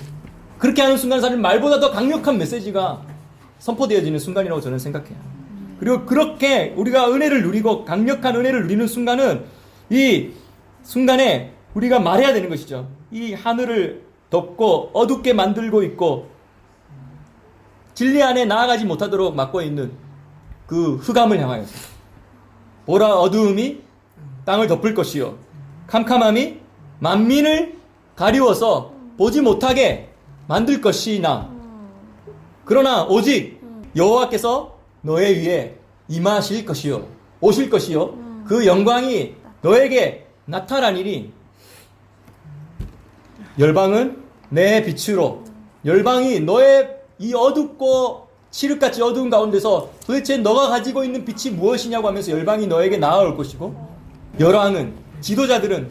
그렇게 하는 순간 사실 말보다 더 강력한 메시지가 선포되어지는 순간이라고 저는 생각해요. 그리고 그렇게 우리가 은혜를 누리고 강력한 은혜를 누리는 순간은 이 순간에 우리가 말해야 되는 것이죠. 이 하늘을 덮고 어둡게 만들고 있고 진리 안에 나아가지 못하도록 막고 있는 그 흑암을 향하여서, 보라, 어두움이 땅을 덮을 것이요 캄캄함이 만민을 가리워서 보지 못하게 만들 것이나, 그러나 오직 여호와께서 너의 위에 임하실 것이요 오실 것이요 그 영광이 너에게 나타나니니 열방은 내 빛으로, 열방이 너의 이 어둡고 칠흑같이 어두운 가운데서 도대체 너가 가지고 있는 빛이 무엇이냐고 하면서 열방이 너에게 나아올 것이고, 열왕은, 지도자들은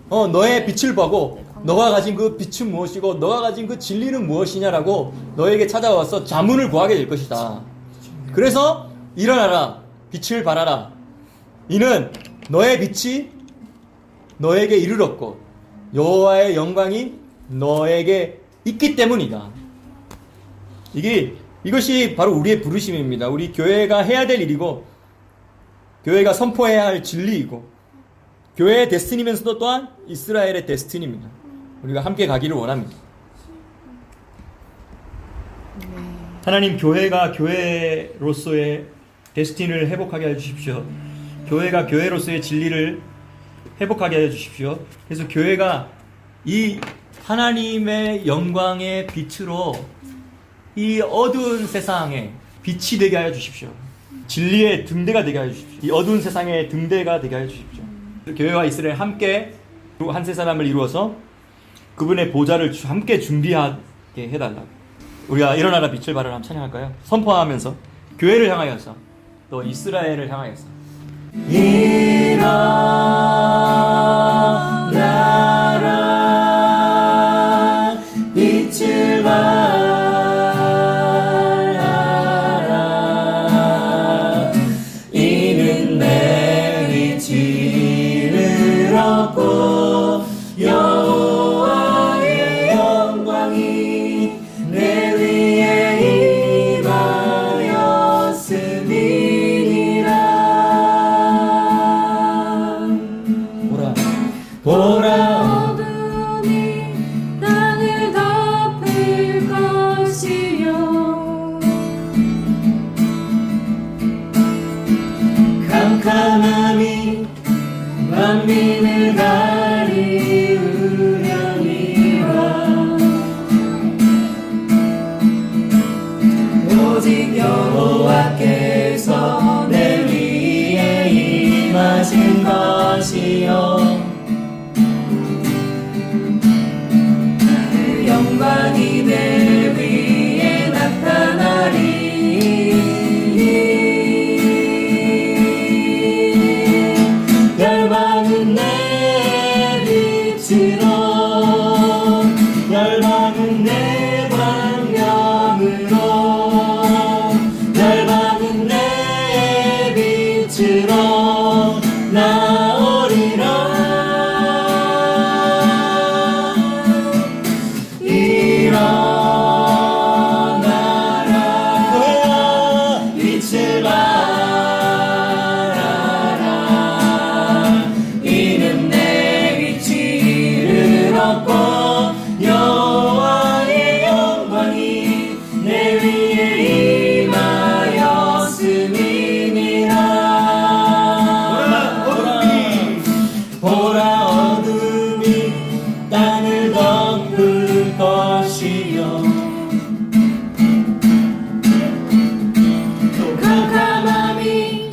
너의 빛을 보고 너가 가진 그 빛은 무엇이고 너가 가진 그 진리는 무엇이냐라고 너에게 찾아와서 자문을 구하게 될 것이다. 그래서 일어나라, 빛을 발하라. 이는 너의 빛이 너에게 이르렀고 여호와의 영광이 너에게 있기 때문이다. 이것이 바로 우리의 부르심입니다. 우리 교회가 해야 될 일이고, 교회가 선포해야 할 진리이고, 교회의 데스티니면서도 또한 이스라엘의 데스티니입니다. 우리가 함께 가기를 원합니다. 하나님, 교회가 교회로서의 데스티니를 회복하게 해주십시오. 교회가 교회로서의 진리를 회복하게 해주십시오. 그래서 교회가 이 하나님의 영광의 빛으로 이 어두운 세상에 빛이 되게 하여 주십시오. 진리의 등대가 되게 하여 주십시오. 이 어두운 세상의 등대가 되게 하여 주십시오. 교회와 이스라엘 함께 한 세 사람을 이루어서 그분의 보좌를 함께 준비하게 해달라고. 우리가 일어나라 빛을 발하라 한번 찬양할까요? 선포하면서 교회를 향하여서 또 이스라엘을 향하여서 일어나라 빛을 발하라 이는 내 빛을 얻고 여호와의 영광이 내 위에 임하였음이니라. 보라 어둠이 땅을 덮을 것이요 캄캄함이 만민을 가리우려니와 오직 여호와께서 내 위에 임하신 것이요 그 영광이 내 위에 나타나리. 열방은 내 빛으로, 열방은 내 광명으로, 열방은 내 빛으로 나오리라. 일어나라 빛을 발하라 이는 내 빛을 얻고 여호와의 영광이 내 위에 임하였음이니라. 보라 어둠이 땅을 덮을 것이요 캄캄함이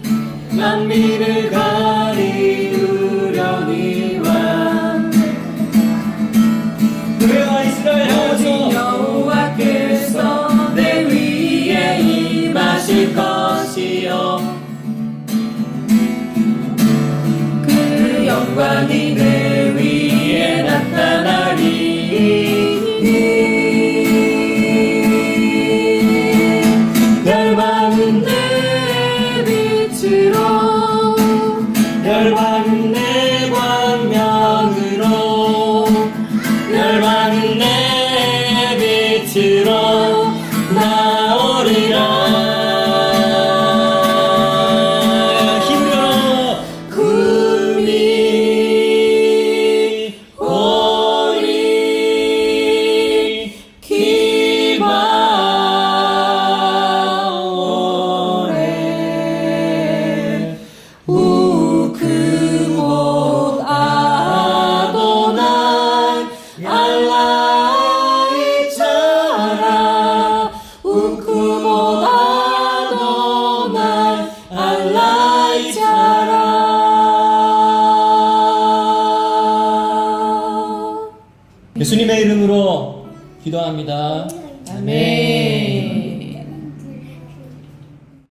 예수님의 이름으로 기도합니다. 아멘.